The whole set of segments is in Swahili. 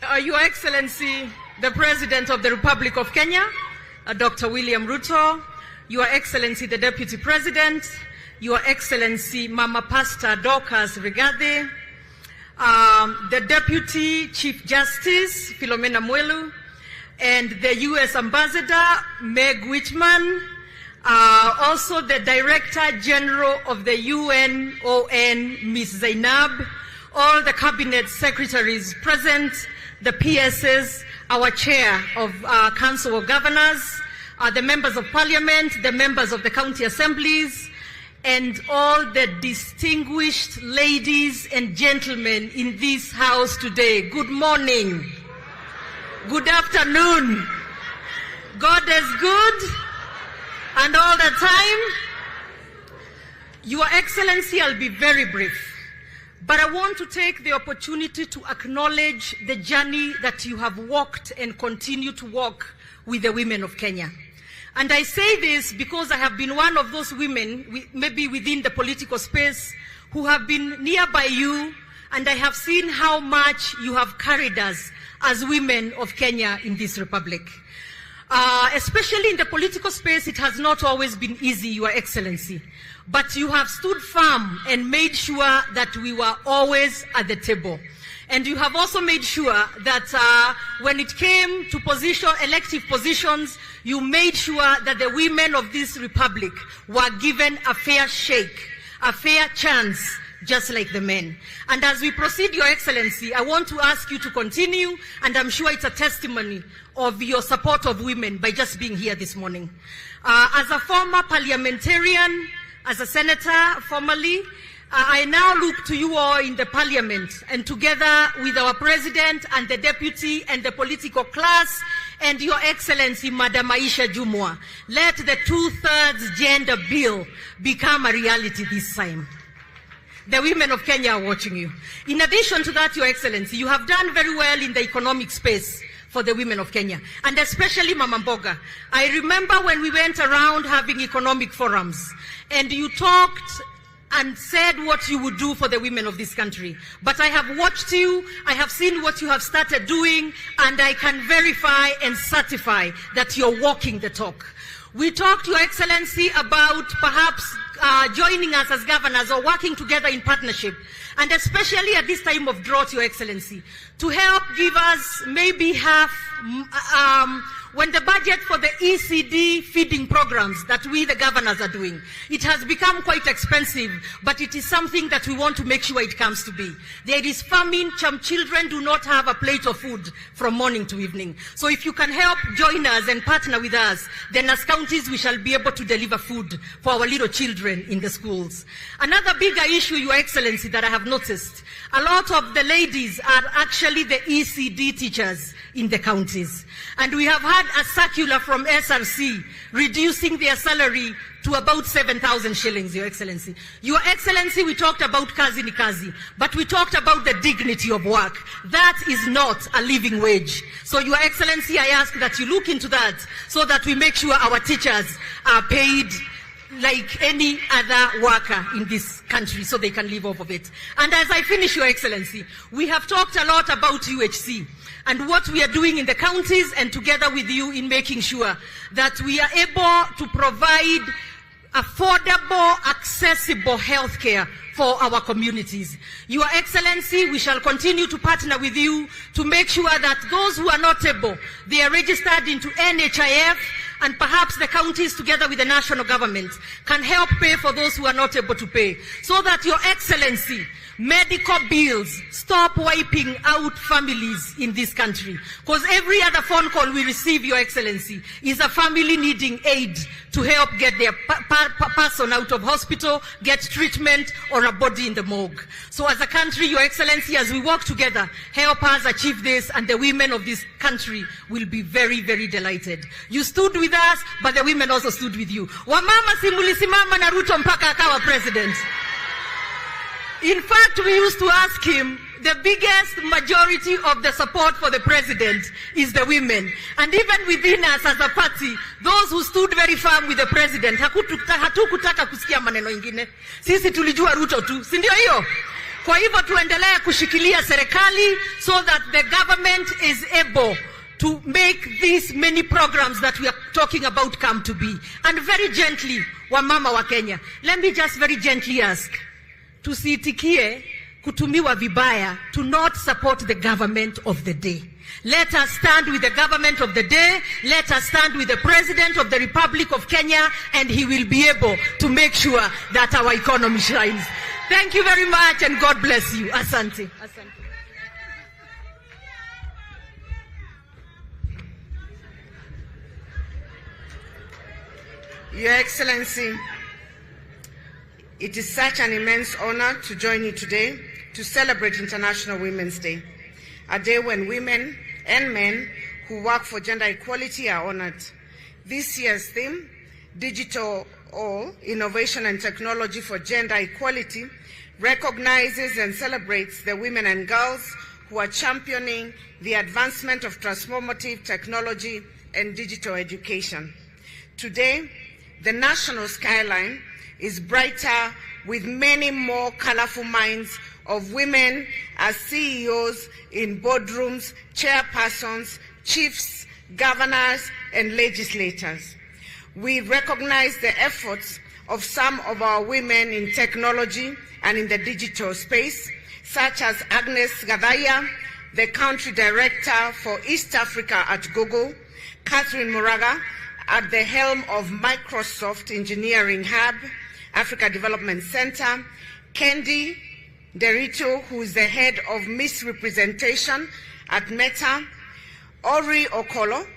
Your Excellency, the President of the Republic of Kenya, Dr. William Ruto, Your Excellency, the Deputy President, Your Excellency, Mama Pastor Dorcas Rigathi, the Deputy Chief Justice, Philomena Mwelu, and the U.S. Ambassador, Meg Whitman, also the Director General of the UNON, Ms. Zainab, all the Cabinet Secretaries present, the PSs, our Chair of Council of Governors, the Members of Parliament, the Members of the County Assemblies, and all the distinguished ladies and gentlemen in this house today. Good morning. Good afternoon. God is good, and all the time. Your Excellency, I'll be very brief, but I want to take the opportunity to acknowledge the journey that you have walked and continue to walk with the women of Kenya. And I say this because I have been one of those women, maybe within the political space, who have been nearby you, and I have seen how much you have carried us as women of Kenya in this republic. Especially in the political space, it has not always been easy, Your Excellency. But you have stood firm and made sure that we were always at the table. And you have also made sure that when it came to elective positions, you made sure that the women of this republic were given a fair shake, a fair chance, just like the men. And as we proceed, Your Excellency, I want to ask you to continue, and I'm sure it's a testimony of your support of women by just being here this morning. As a former parliamentarian, as a senator formerly, I now look to you all in the parliament, and together with our president and the deputy and the political class and Your Excellency, Madam Aisha Jumwa, let the 2/3 gender bill become a reality this time. The women of Kenya are watching you. In addition to that, Your Excellency, you have done very well in the economic space for the women of Kenya, and especially Mama Mboga. I remember when we went around having economic forums, and you talked and said what you would do for the women of this country. But I have watched you, I have seen what you have started doing, and I can verify and certify that you're walking the talk. We talked, Your Excellency, about perhaps joining us as governors or working together in partnership, and especially at this time of drought, Your Excellency, to help give us maybe half, when the budget for the ECD feeding programs that we, the governors, are doing, it has become quite expensive, but it is something that we want to make sure it comes to be. There is famine, children do not have a plate of food from morning to evening. So if you can help join us and partner with us, then as counties we shall be able to deliver food for our little children in the schools. Another bigger issue, Your Excellency, that I have noticed, a lot of the ladies are actually the ECD teachers in the counties. And we have had a circular from SRC reducing their salary to about 7,000 shillings, Your Excellency. Your Excellency, we talked about kazi ni kazi, but we talked about the dignity of work. That is not a living wage. So, Your Excellency, I ask that you look into that so that we make sure our teachers are paid like any other worker in this country so they can live off of it. And as I finish, Your Excellency, we have talked a lot about UHC and what we are doing in the counties, and together with you in making sure that we are able to provide affordable, accessible healthcare for our communities. Your Excellency, we shall continue to partner with you to make sure that those who are not able, they are registered into NHIF, and perhaps the counties together with the national government can help pay for those who are not able to pay, so that, Your Excellency, medical bills stop wiping out families in this country. Because every other phone call we receive, Your Excellency, is a family needing aid to help get their person out of hospital, get treatment, or a body in the morgue. So as a country, Your Excellency, as we work together, help us achieve this, and the women of this country will be very, very delighted. You stood with us, but the women also stood with you. Wamama simulisimama na Ruto mpaka akawa president. In fact, we used to ask him, the biggest majority of the support for the president is the women. And even within us as a party, those who stood very firm with the president, hatukutaka kusikia maneno ingine. Sisi tulijua Ruto tu, si ndio hiyo? Kwa hivyo tuendelee kushikilia serikali so that the government is able to make these many programs that we are talking about come to be. And very gently, wamama wa Kenya, let me just very gently ask, tusiitikie kutumiwa vibaya, to not support the government of the day. Let us stand with the government of the day. Let us stand with the President of the Republic of Kenya, and he will be able to make sure that our economy shines. Thank you very much, and God bless you. Asante. Asante. Your Excellency, it is such an immense honor to join you today to celebrate International Women's Day, a day when women and men who work for gender equality are honored. This year's theme, Digital All, Innovation and Technology for Gender Equality, recognizes and celebrates the women and girls who are championing the advancement of transformative technology and digital education. Today, the national skyline is brighter with many more colorful minds of women as CEOs in boardrooms, chairpersons, chiefs, governors, and legislators. We recognize the efforts of some of our women in technology and in the digital space, such as Agnes Gadaya, the Country Director for East Africa at Google, Catherine Moraga, at the helm of Microsoft Engineering Hub, Africa Development Center, Kendi Derito, who is the head of misrepresentation at Meta, Ori Okolo,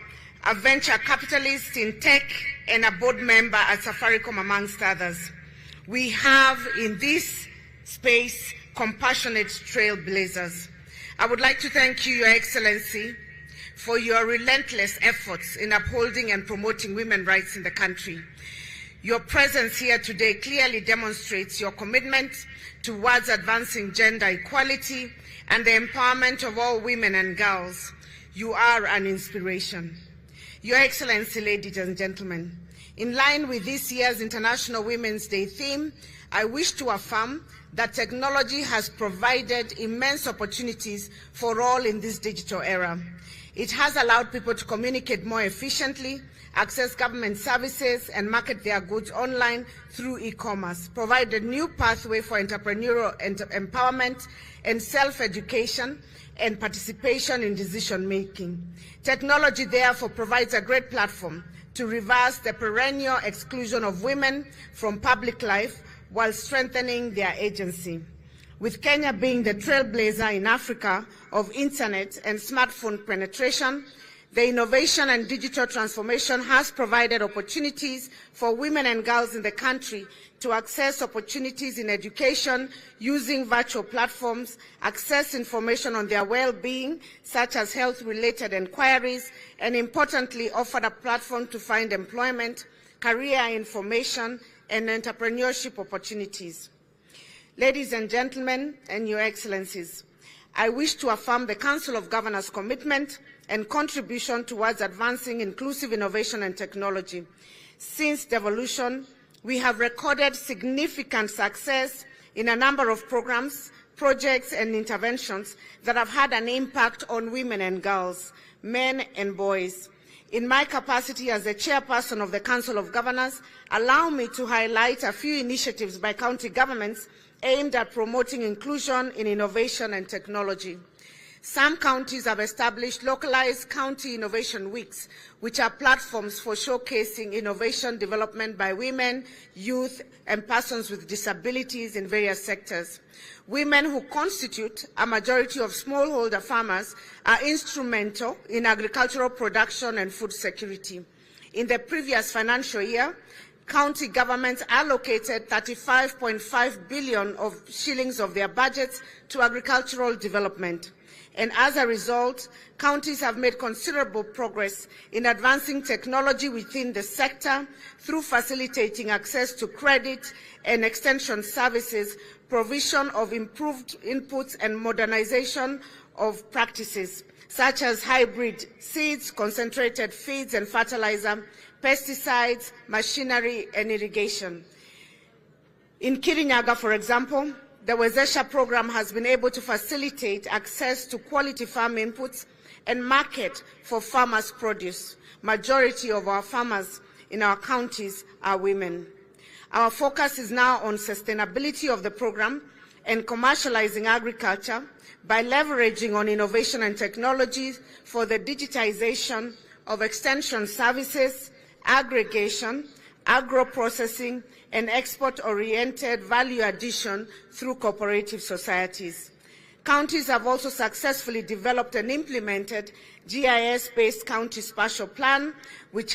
a venture capitalist in tech and a board member at Safaricom, amongst others. We have in this space compassionate trailblazers. I would like to thank you, Your Excellency, for your relentless efforts in upholding and promoting women's rights in the country. Your presence here today clearly demonstrates your commitment towards advancing gender equality and the empowerment of all women and girls. You are an inspiration. Your Excellency, ladies and gentlemen, in line with this year's International Women's Day theme, I wish to affirm that technology has provided immense opportunities for all in this digital era. It has allowed people to communicate more efficiently, access government services, and market their goods online through e-commerce, provided new pathway for entrepreneurial empowerment and self-education and participation in decision-making. Technology, therefore, provides a great platform to reverse the perennial exclusion of women from public life while strengthening their agency. With Kenya being the trailblazer in Africa of internet and smartphone penetration, the innovation and digital transformation has provided opportunities for women and girls in the country to access opportunities in education using virtual platforms, access information on their well-being, such as health-related inquiries, and importantly, offered a platform to find employment, career information, and entrepreneurship opportunities. Ladies and gentlemen, and Your Excellencies, I wish to affirm the Council of Governors' commitment and contribution towards advancing inclusive innovation and technology. Since devolution, we have recorded significant success in a number of programs, projects, and interventions that have had an impact on women and girls, men and boys. In my capacity as the chairperson of the Council of Governors, allow me to highlight a few initiatives by county governments aimed at promoting inclusion in innovation and technology. Some counties have established localized county innovation weeks, which are platforms for showcasing innovation development by women, youth, and persons with disabilities in various sectors. Women, who constitute a majority of smallholder farmers, are instrumental in agricultural production and food security. In the previous financial year, county governments allocated 35.5 billion shillings of their budgets to agricultural development. And as a result, counties have made considerable progress in advancing technology within the sector through facilitating access to credit and extension services, provision of improved inputs, and modernization of practices, such as hybrid seeds, concentrated feeds and fertilizer, pesticides, machinery, and irrigation. In Kirinyaga, for example, the Wezesha program has been able to facilitate access to quality farm inputs and market for farmers' produce. Majority of our farmers in our counties are women. Our focus is now on sustainability of the program and commercializing agriculture by leveraging on innovation and technology for the digitization of extension services, aggregation, agro-processing, and export-oriented value addition through cooperative societies. Counties have also successfully developed and implemented GIS-based county spatial plans, which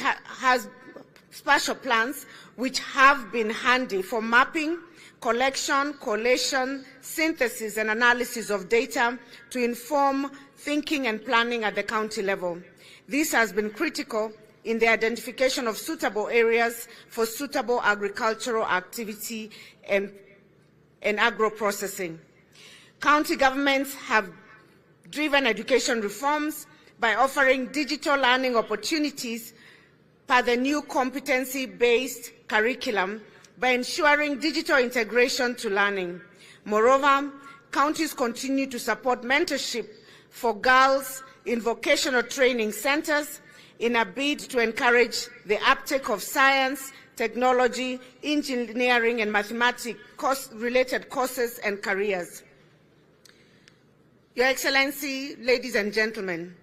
have been handy for mapping, collection, collation, synthesis, and analysis of data to inform thinking and planning at the county level. This has been critical in the identification of suitable areas for suitable agricultural activity and agro-processing. County governments have driven education reforms by offering digital learning opportunities per the new competency-based curriculum by ensuring digital integration to learning. Moreover, counties continue to support mentorship for girls in vocational training centers in a bid to encourage the uptake of science, technology, engineering, and mathematics-related courses and careers. Your Excellency, ladies and gentlemen,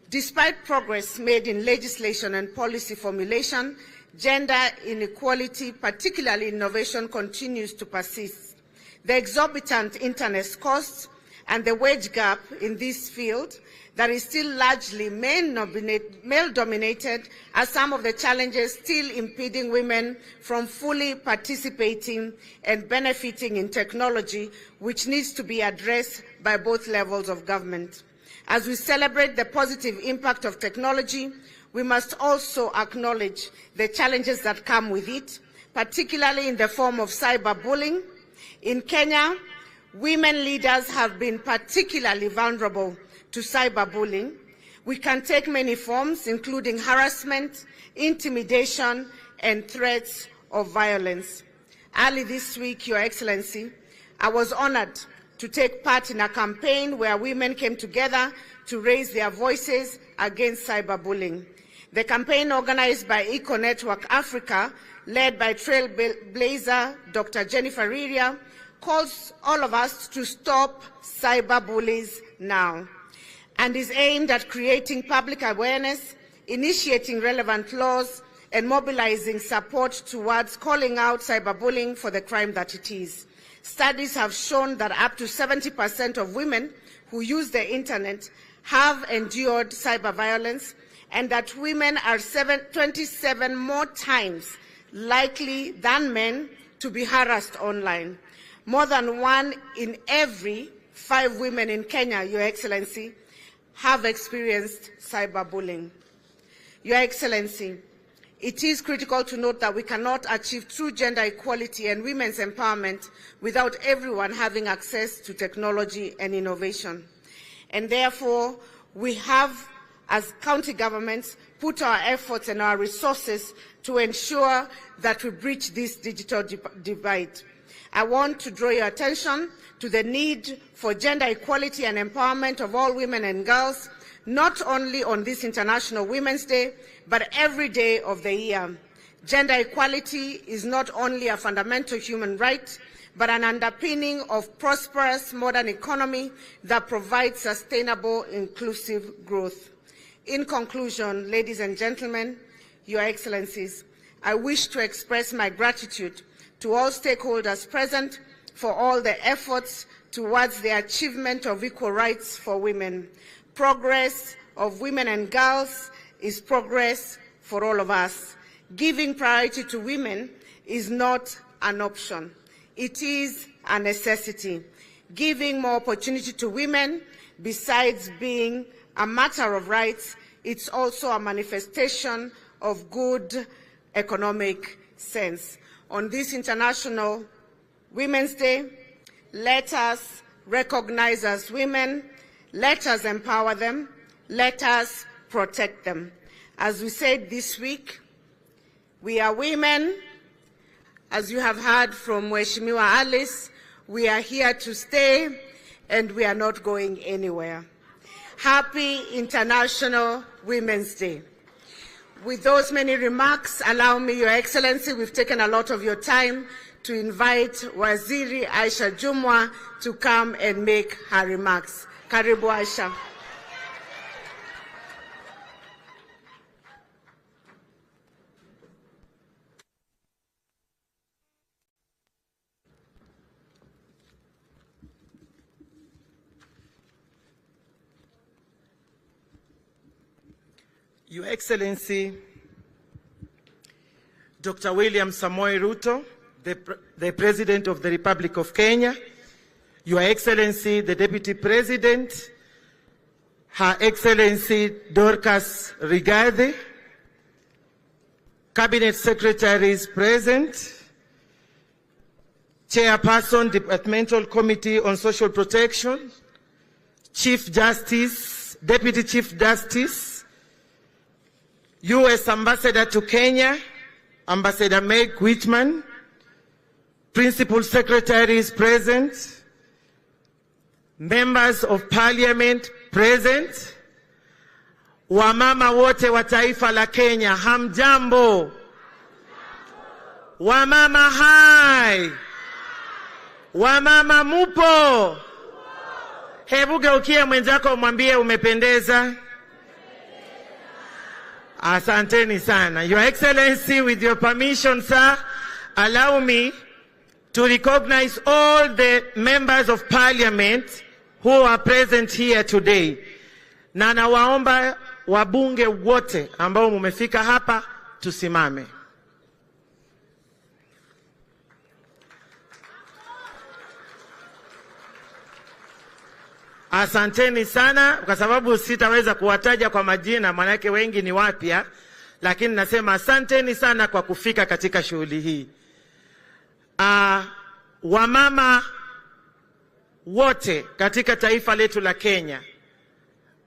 despite progress made in legislation and policy formulation, gender inequality, particularly innovation, continues to persist. The exorbitant internet costs and the wage gap in this field that is still largely male-dominated are some of the challenges still impeding women from fully participating and benefiting in technology, which needs to be addressed by both levels of government. As we celebrate the positive impact of technology, we must also acknowledge the challenges that come with it, particularly in the form of cyberbullying. In Kenya, women leaders have been particularly vulnerable to cyberbullying. We can take many forms, including harassment, intimidation, and threats of violence. Early this week, Your Excellency, I was honored to take part in a campaign where women came together to raise their voices against cyberbullying. The campaign, organized by Eco Network Africa, led by trailblazer Dr. Jennifer Riria, calls all of us to stop cyberbullies now, and is aimed at creating public awareness, initiating relevant laws, and mobilizing support towards calling out cyberbullying for the crime that it is. Studies have shown that up to 70% of women who use the internet have endured cyber violence, and that women are 27 more times likely than men to be harassed online. More than 1 in every 5 women in Kenya, Your Excellency, have experienced cyberbullying. Your Excellency, it is critical to note that we cannot achieve true gender equality and women's empowerment without everyone having access to technology and innovation. And therefore, we have, as county governments, put our efforts and our resources to ensure that we bridge this digital divide. I want to draw your attention to the need for gender equality and empowerment of all women and girls, not only on this International Women's Day, but every day of the year. Gender equality is not only a fundamental human right, but an underpinning of prosperous modern economy that provides sustainable, inclusive growth. In conclusion, ladies and gentlemen, Your Excellencies, I wish to express my gratitude to all stakeholders present for all the efforts towards the achievement of equal rights for women. Progress of women and girls is progress for all of us. Giving priority to women is not an option. It is a necessity. Giving more opportunity to women, besides being a matter of rights, it's also a manifestation of good economic sense. On this International Women's Day, let us recognize as women, let us empower them, let us protect them. As we said this week, we are women. As you have heard from Mheshimiwa Alice, We are here to stay, and we are not going anywhere. Happy International Women's Day. With those many remarks, allow me, Your Excellency, we've taken a lot of your time to invite Waziri Aisha Jumwa to come and make her remarks. Karibu Aisha. Your Excellency, Dr. William Samoei Ruto, the President of the Republic of Kenya, Your Excellency, the Deputy President, Her Excellency Dorcas Rigathi, Cabinet Secretaries present, Chairperson, Departmental Committee on Social Protection, Chief Justice, Deputy Chief Justice, U.S. Ambassador to Kenya, Ambassador Meg Whitman, Principal Secretaries present, Members of Parliament present, wamama wote wa taifa la Kenya, hamjambo? Wamama hai! Wamama mupo? Hebu geukia mwenzako mwambie umependeza. Asanteni sana. Your Excellency, with your permission, sir, allow me to recognize all the members of Parliament who are present here today. Na nawaomba wabunge wote ambao mumefika hapa tusimame. Asanteni sana, kwa sababu sitaweza kuwataja kwa majina, manake wengi ni wapya, lakini nasema asanteni sana kwa kufika katika shughuli hii. Wamama wote katika taifa letu la Kenya,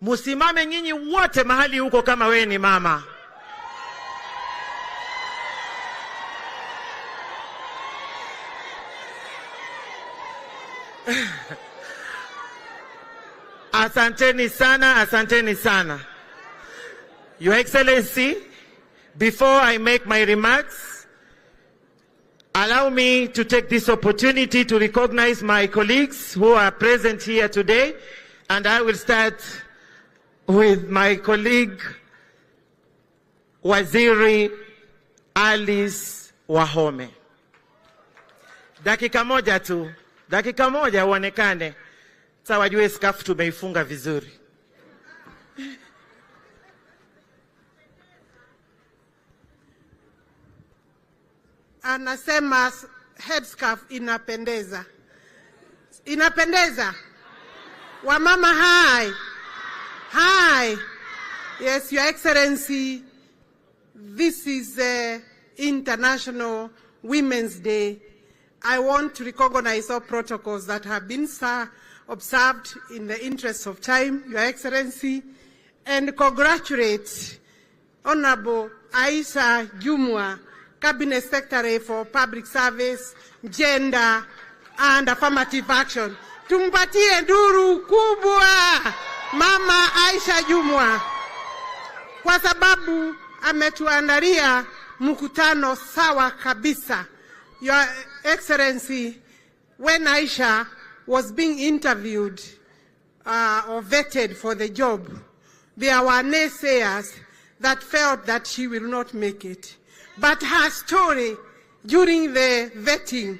musimame nyinyi wote mahali huko kama we ni mama. Asanteni sana, asanteni sana. Your Excellency, before I make my remarks, allow me to take this opportunity to recognize my colleagues who are present here today, and I will start with my colleague, Waziri Alice Wahome. Dakika moja tu, dakika moja uonekane. Sawa, wajue skafu tumeifunga vizuri. Anasema headscarf inapendeza. Inapendeza. Wamama hai. Hi. Yes, Your Excellency, this is International Women's Day. I want to recognize all protocols that have been observed in the interest of time, Your Excellency, and congratulate Honorable Aisha Jumwa, Cabinet Secretary for Public Service, Gender, and Affirmative Action. Tumpatie nduru kubwa Mama Aisha Jumwa, kwa sababu ametuandalia mkutano sawa kabisa. Your Excellency, when Aisha was being interviewed or vetted for the job, there were naysayers that felt that she will not make it. But her story during the vetting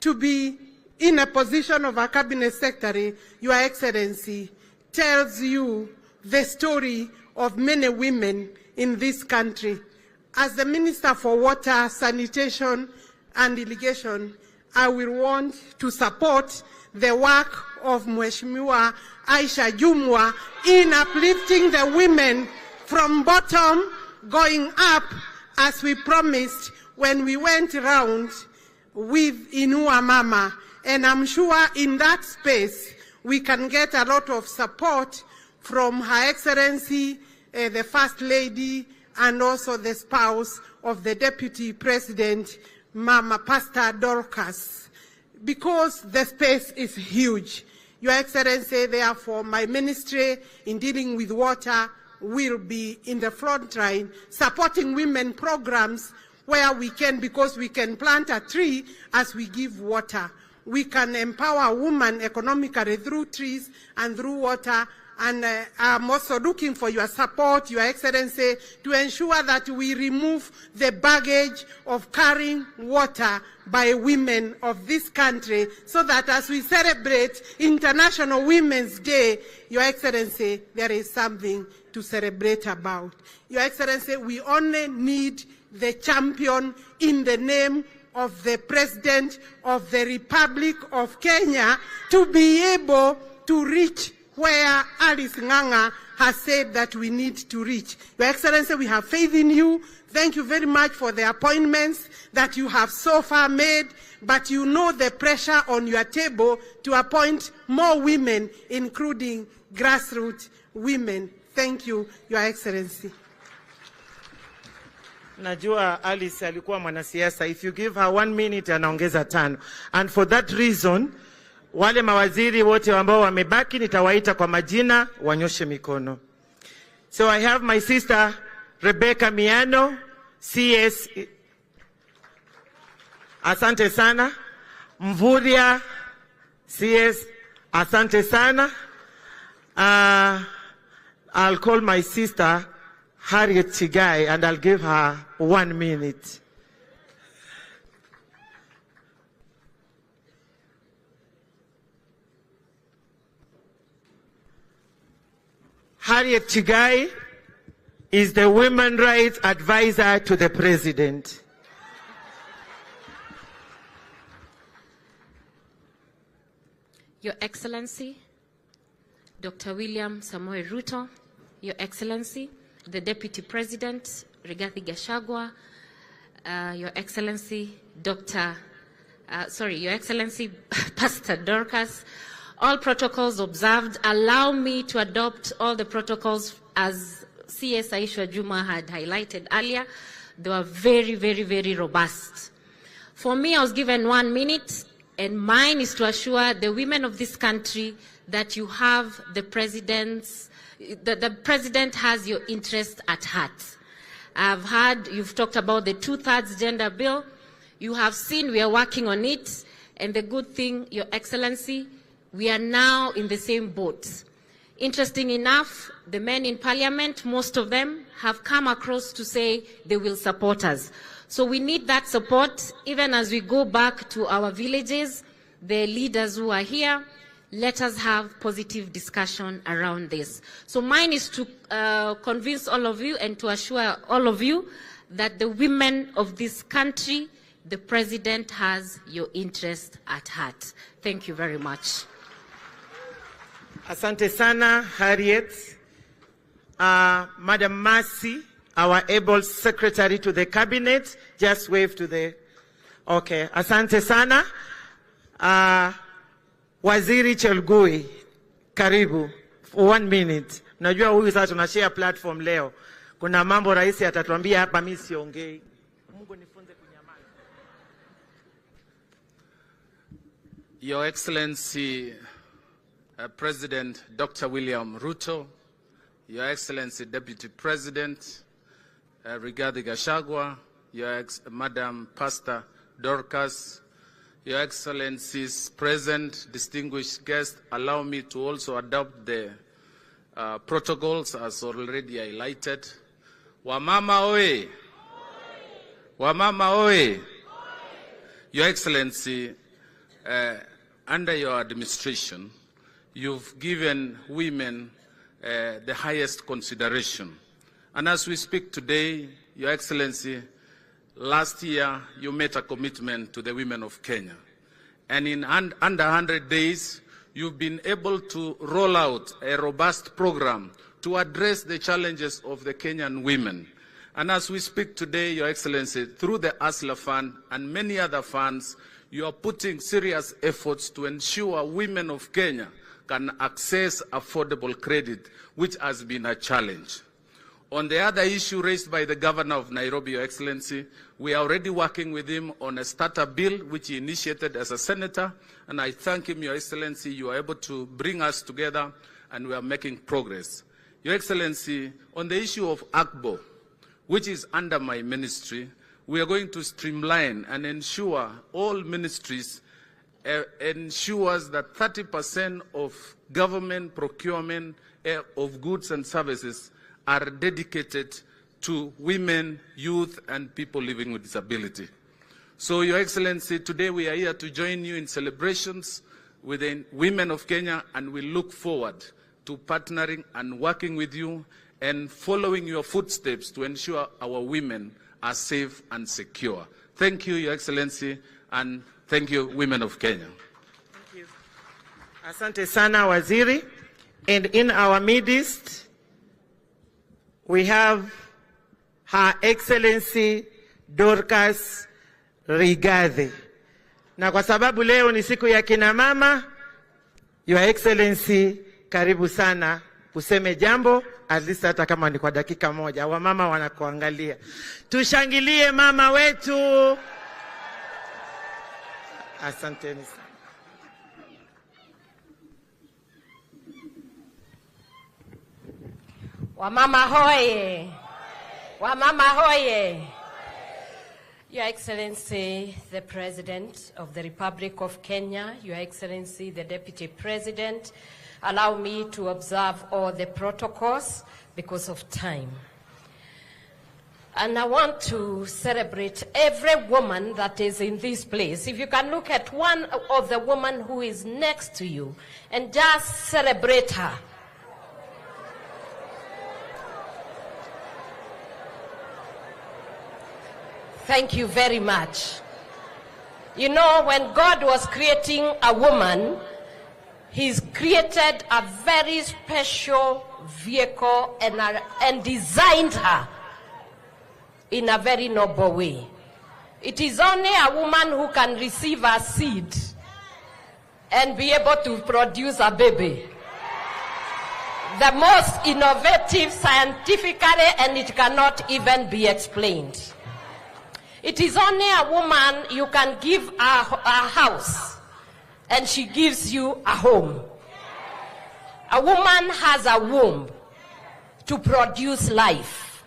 to be in a position of a cabinet secretary, Your Excellency, tells you the story of many women in this country. As the Minister for Water, Sanitation and Irrigation, I will want to support the work of Mheshimiwa Aisha Jumwa in uplifting the women from bottom going up, as we promised when we went around with Inua Mama. And I'm sure in that space we can get a lot of support from Her Excellency, the First Lady, and also the spouse of the Deputy President, Mama Pastor Dorcas. because the space is huge. Your Excellency, therefore, my ministry in dealing with water will be in the front line, supporting women programs where we can, because we can plant a tree as we give water. We can empower women economically through trees and through water. And I'm also looking for your support, Your Excellency, to ensure that we remove the baggage of carrying water by women of this country, so that as we celebrate International Women's Day, Your Excellency, there is something to celebrate about. Your Excellency, we only need the champion in the name of the President of the Republic of Kenya to be able to reach where Alice Ng'ang'a has said that we need to reach. Your Excellency, we have faith in you. Thank you very much for the appointments that you have so far made, but you know the pressure on your table to appoint more women, including grassroots women. Thank you, Your Excellency. Najua Alice alikuwa mwanasiasa. If you give her 1 minute, anaongeza 5. And for that reason, wale mawaziri wote ambao wamebaki nitawaita kwa majina, wanyoshe mikono. So I have my sister Rebecca Miano, CS. Asante sana. Mvuria, CS. Asante sana. I'll call my sister Harriet Chigai and I'll give her 1 minute. Harriet Chigai is the Women's Rights Advisor to the President. Your Excellency, Dr. William Samoei Ruto, Your Excellency, the Deputy President, Rigathi Gachagua, Your Excellency, Your Excellency, Pastor Dorcas, all protocols observed. Allow me to adopt all the protocols as CS Aisha Juma had highlighted earlier. They were very, very, very robust. For me, I was given 1 minute, and mine is to assure the women of this country that you have the President's, that the President has your interest at heart. I've heard you've talked about the 2/3 gender bill. You have seen we are working on it, and the good thing, Your Excellency, we are now in the same boat. Interesting enough, the men in Parliament, most of them have come across to say they will support us. So we need that support, even as we go back to our villages, the leaders who are here. Let us have positive discussion around this. So mine is to convince all of you and to assure all of you that the women of this country, the President has your interest at heart. Thank you very much. Asante sana, Harriet. Madam Mercy, our able secretary to the cabinet, just wave to the... Okay, asante sana. Waziri Chelgui, karibu, for 1 minute. Najua huyu sasa tunashare platform leo. Kuna mambo rais atatuambia hapa, mimi siongei. Mungu nifunze kunyamaza. Your Excellency, President Dr. William Ruto, Your Excellency Deputy President Rigathi Gachagua, Madam Pastor Dorcas, Your Excellencies present, distinguished guests, allow me to also adopt the protocols as already highlighted. Wamama oe! Wamama oe! Your Excellency, under your administration, you've given women the highest consideration. And as we speak today, Your Excellency, last year you made a commitment to the women of Kenya. And in under 100 days, you've been able to roll out a robust program to address the challenges of the Kenyan women. And as we speak today, Your Excellency, through the ASLA Fund and many other funds, you are putting serious efforts to ensure women of Kenya can access affordable credit, which has been a challenge. On the other issue raised by the Governor of Nairobi, Your Excellency, we are already working with him on a starter bill which he initiated as a senator, and I thank him, Your Excellency. You are able to bring us together and we are making progress. Your Excellency, on the issue of ACBO, which is under my ministry, we are going to streamline and ensure all ministries ensures that 30% of government procurement of goods and services are dedicated to women, youth, and people living with disability. So, Your Excellency, today we are here to join you in celebrations with the women of Kenya, and we look forward to partnering and working with you and following your footsteps to ensure our women are safe and secure. Thank you, Your Excellency, and thank you, women of Kenya. Thank you. Asante sana, Waziri. And in our midst, we have Her Excellency Dorcas Rigathi. Na kwa sababu leo ni siku ya kina mama, Your Excellency, karibu sana useme jambo, at least hata kama ni kwa dakika moja. Wamama wanakuangalia. Tushangilie mama wetu. Asanteni sana. Wamama hoye! Wamama hoye! Your Excellency, the President of the Republic of Kenya, Your Excellency, the Deputy President, allow me to observe all the protocols because of time. And I want to celebrate every woman that is in this place. If you can look at one of the women who is next to you and just celebrate her. Thank you very much. You know, when God was creating a woman, He's created a very special vehicle and designed her in a very noble way. It is only a woman who can receive a seed and be able to produce a baby. The most innovative scientifically, and it cannot even be explained. It is only a woman you can give a house, and she gives you a home. A woman has a womb to produce life.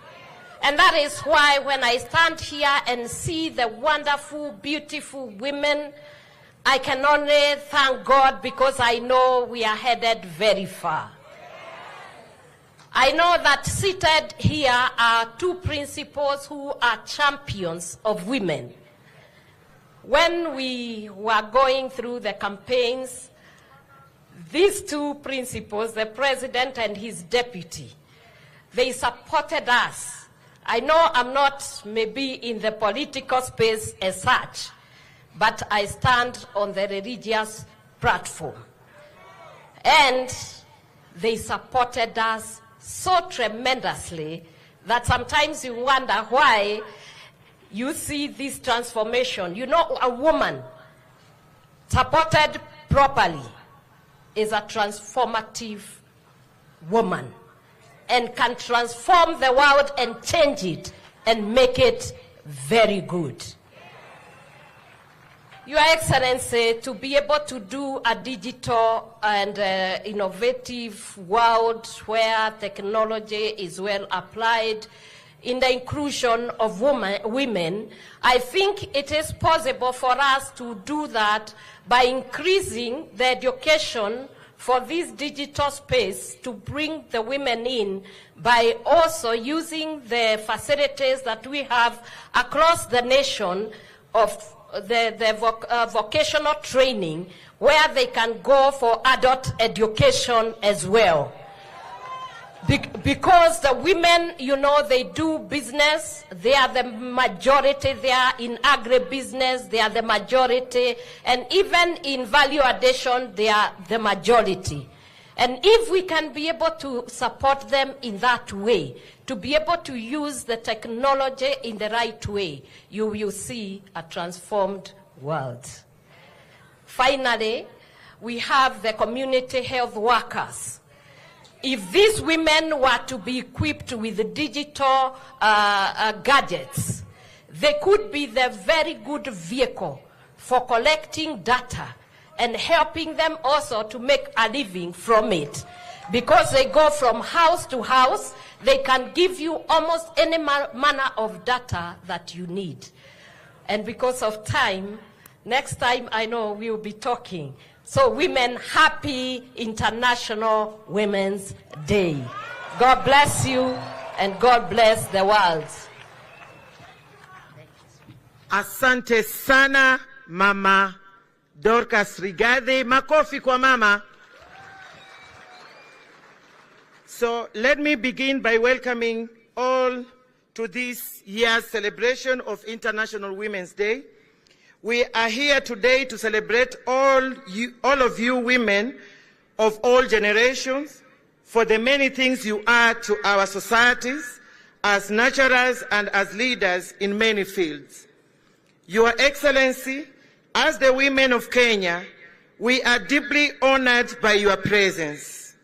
And that is why when I stand here and see the wonderful, beautiful women, I can only thank God because I know we are headed very far. I know that seated here are two principals who are champions of women. When we were going through the campaigns, these two principals, the president and his deputy, they supported us. I know I'm not maybe in the political space as such, but I stand on the religious platform. And they supported us so tremendously that sometimes you wonder why you see this transformation. You know, a woman supported properly is a transformative woman and can transform the world and change it and make it very good. Your Excellency, to be able to do a digital and innovative world where technology is well applied in the inclusion of women, I think it is possible for us to do that by increasing the education for this digital space to bring the women in by also using the facilities that we have across the nation of the vocational training where they can go for adult education as well. Because the women, you know, they do business, they are the majority, they are in agribusiness, they are the majority, and even in value addition, they are the majority. And if we can be able to support them in that way, to be able to use the technology in the right way, you will see a transformed world. Finally, we have the community health workers. if these women were to be equipped with digital gadgets, they could be the very good vehicle for collecting data and helping them also to make a living from it. Because they go from house to house, they can give you almost any manner of data that you need. And because of time, next time I know we will be talking. So women, happy International Women's Day. God bless you and God bless the world. Asante sana Mama Dorcas Rigathi. Makofi kwa mama. So let me begin by welcoming all to this year's celebration of International Women's Day. We are here today to celebrate all of you women of all generations for the many things you are to our societies as nurturers and as leaders in many fields. Your Excellency, as the women of Kenya, we are deeply honored by your presence.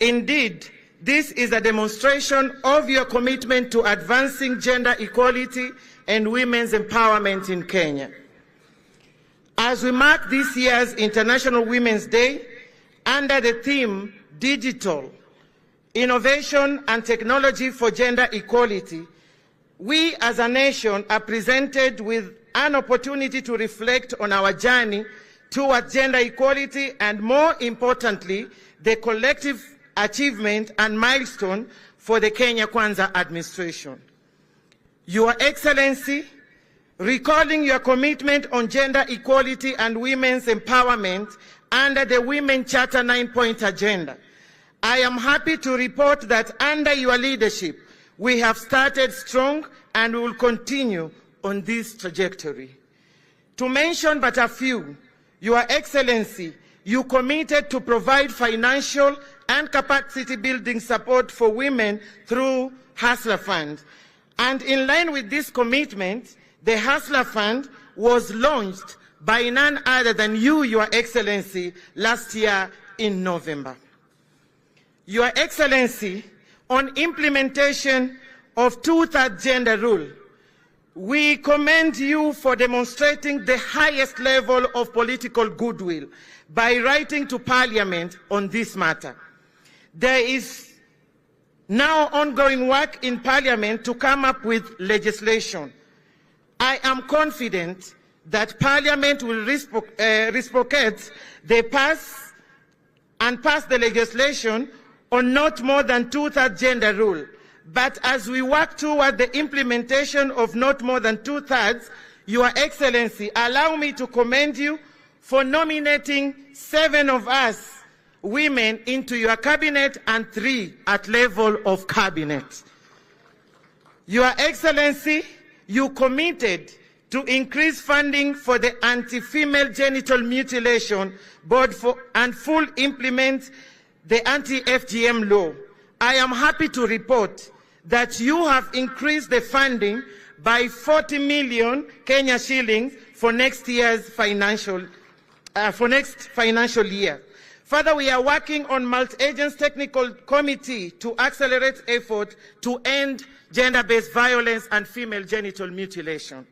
Indeed, this is a demonstration of your commitment to advancing gender equality and women's empowerment in Kenya. As we mark this year's International Women's Day under the theme Digital, Innovation and Technology for Gender Equality, we as a nation are presented with an opportunity to reflect on our journey towards gender equality and, more importantly, the collective achievement and milestone for the Kenya Kwanza administration. Your Excellency, recalling your commitment on gender equality and women's empowerment under the Women Charter 9-point agenda, I am happy to report that under your leadership, we have started strong and will continue on this trajectory. To mention but a few, Your Excellency, you committed to provide financial and capacity building support for women through Hustler Fund. And in line with this commitment, the Hustler Fund was launched by none other than you, Your Excellency, last year in November. Your Excellency, on implementation of two-thirds gender rule, we commend you for demonstrating the highest level of political goodwill by writing to Parliament on this matter. There is now ongoing work in Parliament to come up with legislation. I am confident that Parliament will reciprocate pass the legislation on not more than two-thirds gender rule. But as we work toward the implementation of not more than two-thirds, Your Excellency, allow me to commend you for nominating 7 of us women into your cabinet and 3 at level of cabinet. Your Excellency, you committed to increase funding for the Anti-Female Genital Mutilation Board and full implement the Anti-FGM law. I am happy to report that you have increased the funding by 40 million Kenya shillings for next financial year. Further, we are working on multi-agency technical committee to accelerate effort to end gender-based violence and female genital mutilation.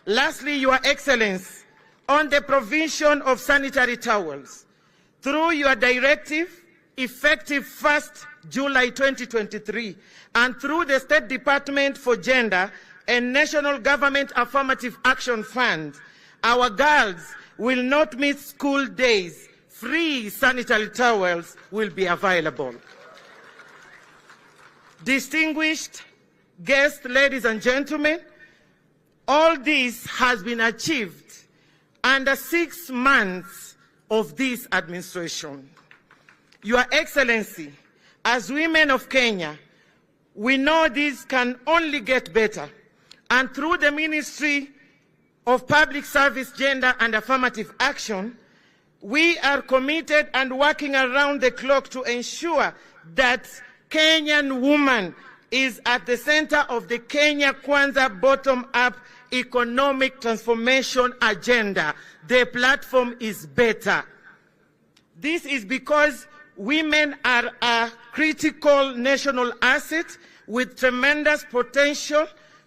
Lastly, Your Excellency, on the provision of sanitary towels, through your directive, effective 1st July 2023, and through the State Department for Gender and National Government Affirmative Action Fund, our girls will not miss school days. Free sanitary towels will be available. Distinguished guests, ladies and gentlemen, all this has been achieved under 6 months of this administration. Your Excellency, as women of Kenya, we know this can only get better. And through the Ministry of Public Service, Gender and Affirmative Action, we are committed and working around the clock to ensure that Kenyan woman is at the center of the Kenya Kwanza bottom-up economic transformation agenda. The platform is better. This is because women are a critical national asset with tremendous potential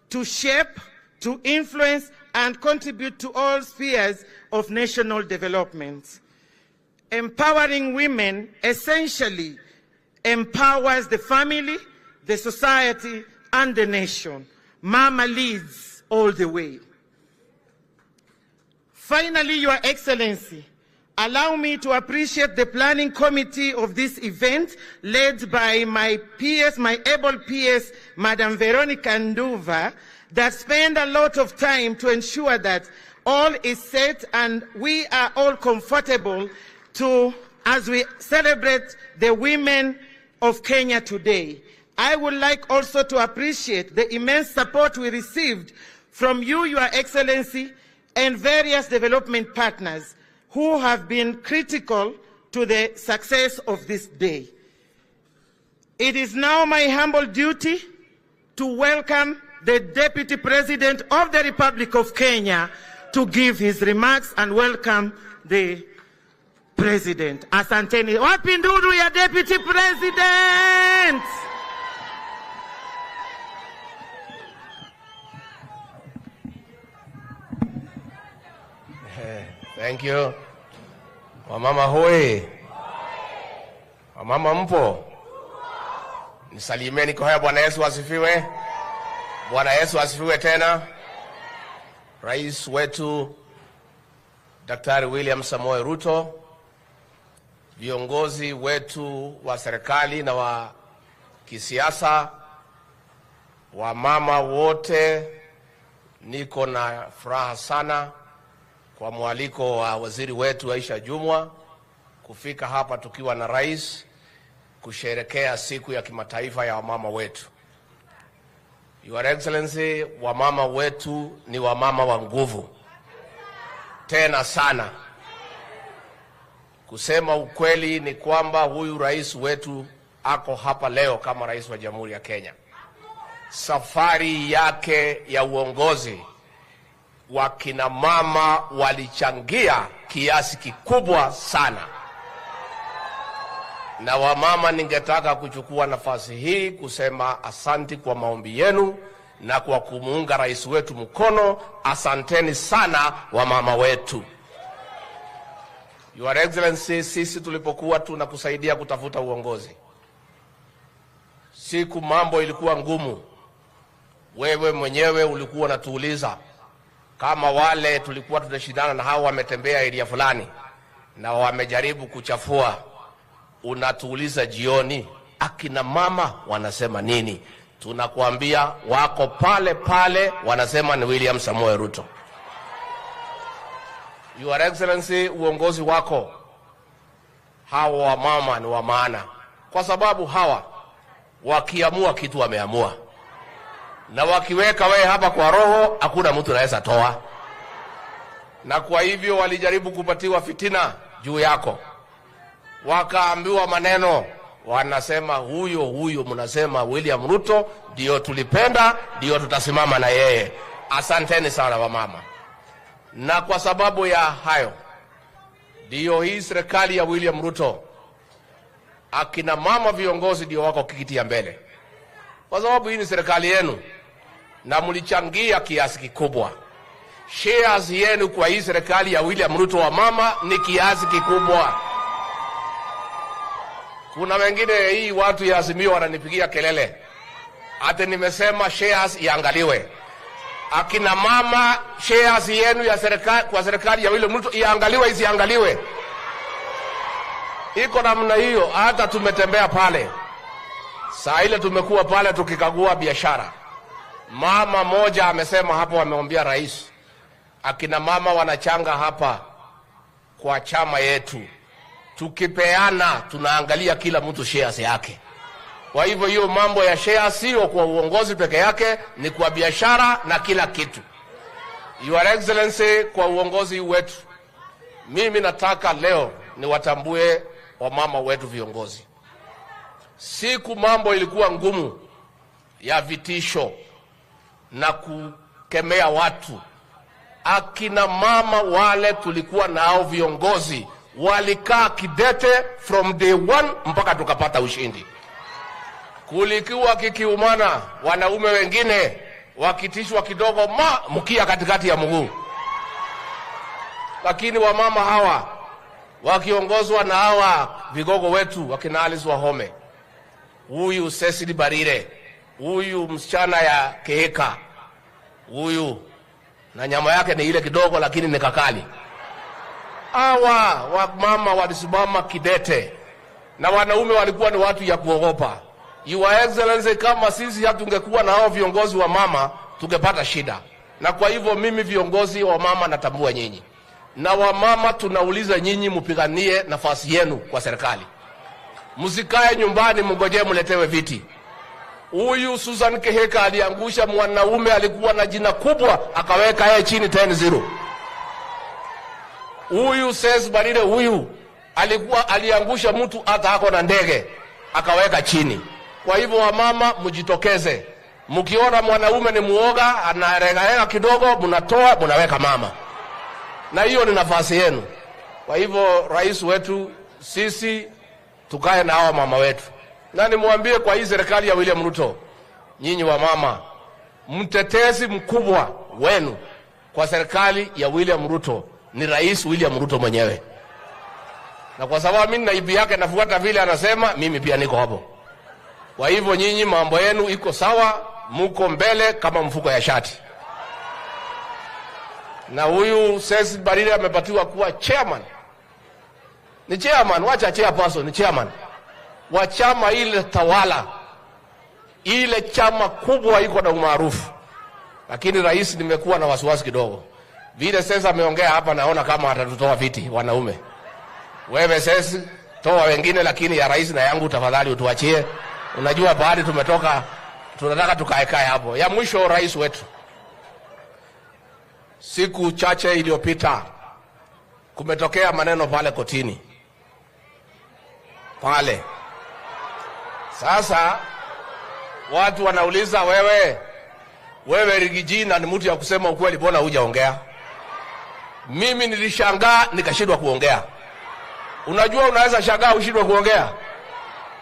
to shape, to influence, and contribute to all spheres of national development. Empowering women essentially empowers the family, the society, and the nation. Mama leads all the way. Finally, Your Excellency, allow me to appreciate the planning committee of this event led by my PS, my able PS, Madam Veronica Nduva, that spend a lot of time to ensure that all is set and we are all comfortable as we celebrate the women of Kenya today. I would like also to appreciate the immense support we received from you, Your Excellency, and various development partners who have been critical to the success of this day. It is now my humble duty to welcome the Deputy President of the Republic of Kenya to give his remarks and welcome the President. Asanteni. Wapi ndugu ya Deputy President? Thank you. Wamama hoi. Wamama mpo. Nisalimeni kwa haya. Bwana Yesu asifiwe. Bwana Yesu asifiwe tena. Rais wetu Daktari William Samoei Ruto, viongozi wetu wa serikali na wa kisiasa, wamama wote, niko na furaha sana kwa mwaliko wa waziri wetu Aisha Jumwa kufika hapa tukiwa na rais kusherehekea siku ya kimataifa ya wamama wetu. Your Excellency, wamama wetu ni wamama wa nguvu tena sana. Kusema ukweli ni kwamba huyu rais wetu ako hapa leo kama rais wa Jamhuri ya Kenya. Safari yake ya uongozi, wakina mama walichangia kiasi kikubwa sana. Na wamama, ningetaka kuchukua nafasi hii kusema asanti kwa maombi yenu na kwa kumuunga rais wetu mkono. Asanteni sana wamama wetu. Your Excellency, sisi tulipokuwa tunakusaidia kutafuta uongozi, siku mambo ilikuwa ngumu, wewe mwenyewe ulikuwa unatuuliza kama wale tulikuwa tunashindana na hao wametembea area fulani na wamejaribu kuchafua, unatuuliza jioni akina mama wanasema nini? Tunakuambia wako pale pale, wanasema ni William Samoei Ruto. Your Excellency, uongozi wako, hawa wamama ni wa maana, kwa sababu hawa wakiamua kitu wameamua, na wakiweka wewe hapa kwa roho hakuna mtu anaweza toa. Na kwa hivyo walijaribu kupatiwa fitina juu yako, wakaambiwa maneno, wanasema huyo mnasema William Ruto ndio tulipenda, ndio tutasimama na yeye. Asanteni sana wamama. Na kwa sababu ya hayo ndio hii serikali ya William Ruto, akina mama viongozi ndio wako kiti ya mbele, kwa sababu hii ni serikali yenu na mlichangia kiasi kikubwa. Shares yenu kwa hii serikali ya William Ruto wa mama ni kiasi kikubwa. Kuna wengine hii watu ya Azimio wananipigia kelele ate nimesema shares iangaliwe. Akina mama, shares yenu ya serikali kwa serikali ya William Ruto iangaliwe isiangaliwe? Iko namna hiyo. Hata tumetembea pale saa ile, tumekuwa pale tukikagua biashara. Mama moja amesema hapo, ameombea rais, akina mama wanachanga hapa kwa chama yetu, tukipeana tunaangalia kila mtu shares yake. Kwa hivyo hiyo mambo ya shares sio kwa uongozi peke yake, ni kwa biashara na kila kitu. Your Excellency, kwa uongozi wetu, mimi nataka leo niwatambue wamama wetu viongozi. Siku mambo ilikuwa ngumu ya vitisho na kukemea watu, akina mama wale tulikuwa nao viongozi walikaa kidete from day one mpaka tukapata ushindi. Kulikiwa kikiumana, wanaume wengine wakitishwa kidogo mkia katikati ya mguu. Lakini wamama hawa wakiongozwa na hawa vigogo wetu wakina Alice Wahome, huyu Cecily Barire, huyu msichana ya KICC, huyu na nyama yake ni ile kidogo lakini ni kakali. Hawa wamama walisimama kidete na wanaume walikuwa ni watu ya kuogopa. Your Excellency, kama sisi hatungekuwa na hao viongozi wa mama tungepata shida. Na kwa hivyo mimi viongozi wa mama natambua nyinyi. Na wamama tunauliza nyinyi mpiganie nafasi yenu kwa serikali. Msikae nyumbani mngojee mletewe viti. Huyu Susan Keheka aliangusha mwanaume alikuwa na jina kubwa akaweka yeye chini 10-0. Huyu Cecily Barire huyu aliangusha mtu hata ako na ndege akaweka chini. Kwa hivyo wamama mjitokeze. Mkiona mwanaume ni muoga anaregea kidogo mnatoa mnaweka mama. Na hiyo ni nafasi yenu. Kwa hivyo rais wetu sisi tukae na hawa mama wetu. Na nimwambie kwa hii serikali ya William Ruto, nyinyi wa mama, mtetezi mkubwa wenu kwa serikali ya William Ruto ni Rais William Ruto mwenyewe. Na kwa sababu mimi naibu yake nafuata vile anasema, mimi pia niko hapo. Kwa hivyo nyinyi mambo yenu iko sawa, mko mbele kama mfuko ya shati. Na huyu Cecily Barire amepatiwa kuwa chairman. Ni chairman, wacha chairperson, ni chairman wa chama ile tawala. Ile chama kubwa iko na umaarufu. Lakini rais nimekuwa na wasiwasi kidogo. Vile sasa ameongea hapa naona kama atatutoa viti wanaume. Wewe sasa toa wengine, lakini ya rais na yangu tafadhali utuachie. Unajua baadhi tumetoka tunataka tukaekae hapo. Ya mwisho rais wetu. Siku chache iliyopita kumetokea maneno pale kotini. Pale. Sasa watu wanauliza wewe Rigijina ni mtu ya kusema ukweli, mbona hujaongea? Mimi nilishangaa nikashindwa kuongea. Unajua unaweza shangaa ushindwe kuongea.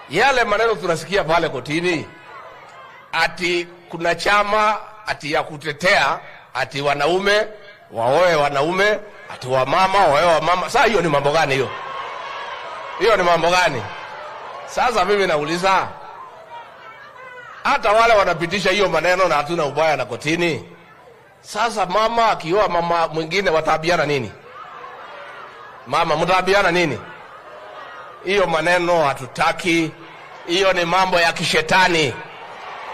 Yale maneno tunasikia pale kotini ati kuna chama ati ya kutetea ati wanaume waoe wanaume, ati wamama waoe wamama. Sasa hiyo ni mambo gani hiyo? Hiyo ni mambo gani? Sasa mimi nauliza, hata wale wanapitisha hiyo maneno na hatuna ubaya na kotini. Sasa mama akioa mama mwingine watabiana nini? Mama mtabiana nini? Hiyo maneno hatutaki. Hiyo ni mambo ya kishetani.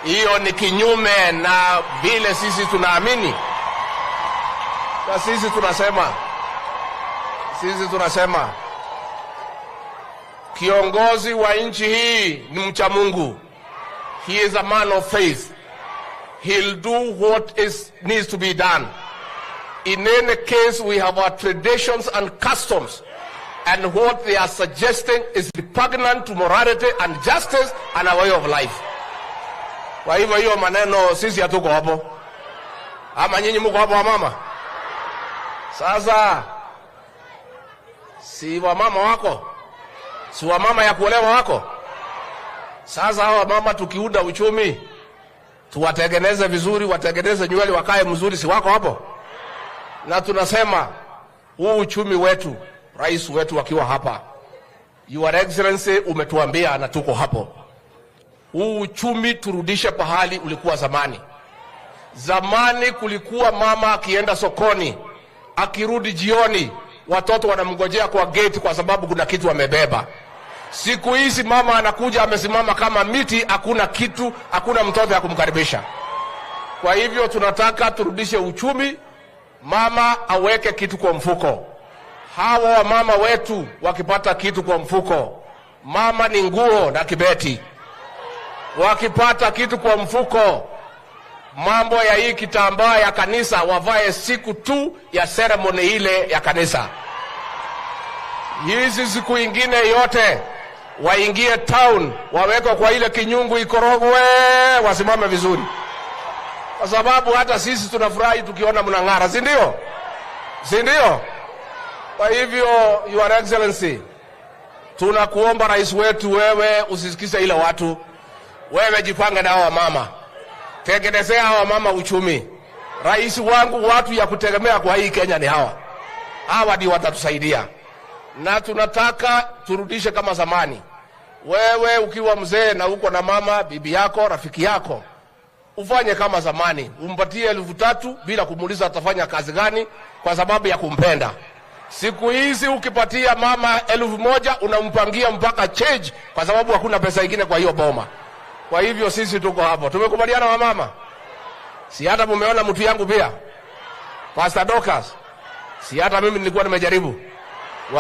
Hiyo ni kinyume na vile sisi tunaamini. Na sisi tunasema kiongozi wa nchi hii ni mcha Mungu. He is a man of faith. He'll do what needs to be done. In any case, we have our traditions and customs. And what they are suggesting is repugnant to morality and justice and a way of life. Kwa hivyo hiyo maneno sisi hatuko hapo. Ama nyinyi mko hapo wa mama? Sasa si wa mama wako? Si wa mama ya kuolewa wako? Sasa hawa mama tukiunda uchumi tuwatengeneze vizuri, watengeneze nywele wakae mzuri, si wako hapo? Na tunasema huu uchumi wetu, rais wetu akiwa hapa, Your Excellency umetuambia na tuko hapo. Huu uchumi turudishe pahali ulikuwa zamani. Zamani kulikuwa mama akienda sokoni, akirudi jioni, watoto wanamngojea kwa gate kwa sababu kuna kitu amebeba. Siku hizi mama anakuja amesimama kama miti, hakuna kitu, hakuna mtoto ya kumkaribisha. Kwa hivyo tunataka turudishe uchumi, mama aweke kitu kwa mfuko. Hawa wa mama wetu wakipata kitu kwa mfuko, mama ni nguo na kibeti. Wakipata kitu kwa mfuko, mambo ya hii kitambaa ya kanisa wavae siku tu ya ceremony ile ya kanisa. Hizi siku ingine yote waingie town, waweke kwa ile kinyungu ikorogwe, wasimame vizuri. Kwa sababu hata sisi tunafurahi tukiona mnang'ara, si ndio? Si ndio? Kwa hivyo, Your Excellency, tunakuomba rais wetu, wewe usisikize ile watu. Wewe jipange na hawa mama. Tengenezea hawa mama uchumi. Rais wangu, watu ya kutegemea kwa hii Kenya ni hawa. Hawa ndio watatusaidia. Na tunataka turudishe kama zamani. Wewe ukiwa mzee na uko na mama, bibi yako, rafiki yako, ufanye kama zamani. Umpatie 3,000 bila kumuuliza atafanya kazi gani, kwa sababu ya kumpenda. Siku hizi ukipatia mama 1,000 unampangia mpaka change, kwa sababu hakuna pesa nyingine kwa hiyo boma. Kwa hivyo sisi tuko hapo. Tumekubaliana wa mama? Si hata mumeona mtu yangu pia? Pastor Dorcas. Si hata mimi nilikuwa nimejaribu.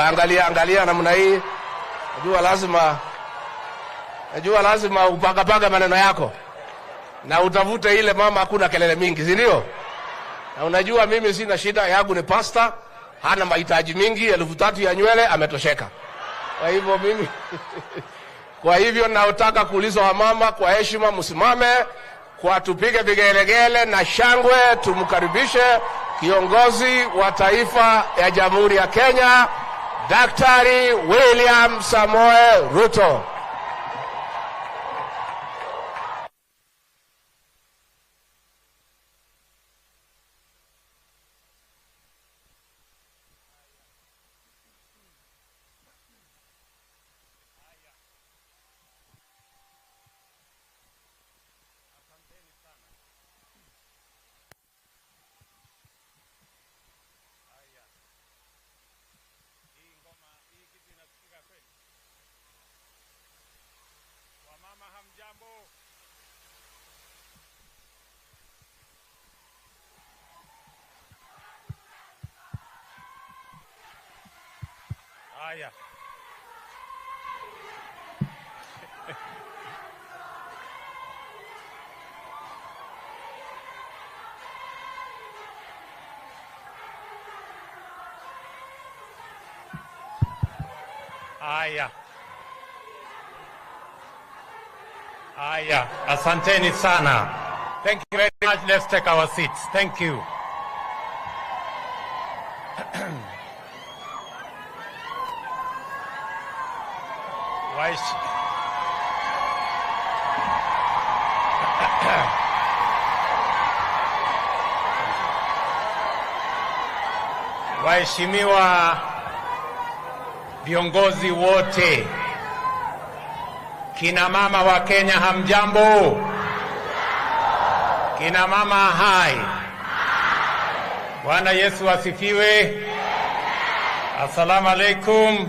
Angalia namna hii. Najua lazima upagapaga maneno yako. Na utavute ile mama hakuna kelele mingi, si ndio? Na unajua mimi sina shida, yangu ni pastor, hana mahitaji mingi, 3,000 ya nywele ametosheka. Kwa hivyo mimi kwa hivyo naotaka kuuliza wa mama kwa heshima, msimame kwa tupige vigelegele na shangwe, tumkaribishe kiongozi wa taifa ya Jamhuri ya Kenya, Daktari William Samoei Ruto. Haya. Haya. Haya, asanteni sana. Thank you very much. Let's take our seats. Thank you. Waheshimiwa viongozi wote, kina mama wa Kenya hamjambo? Kina mama hai. Bwana Yesu asifiwe. Assalamu alaikum.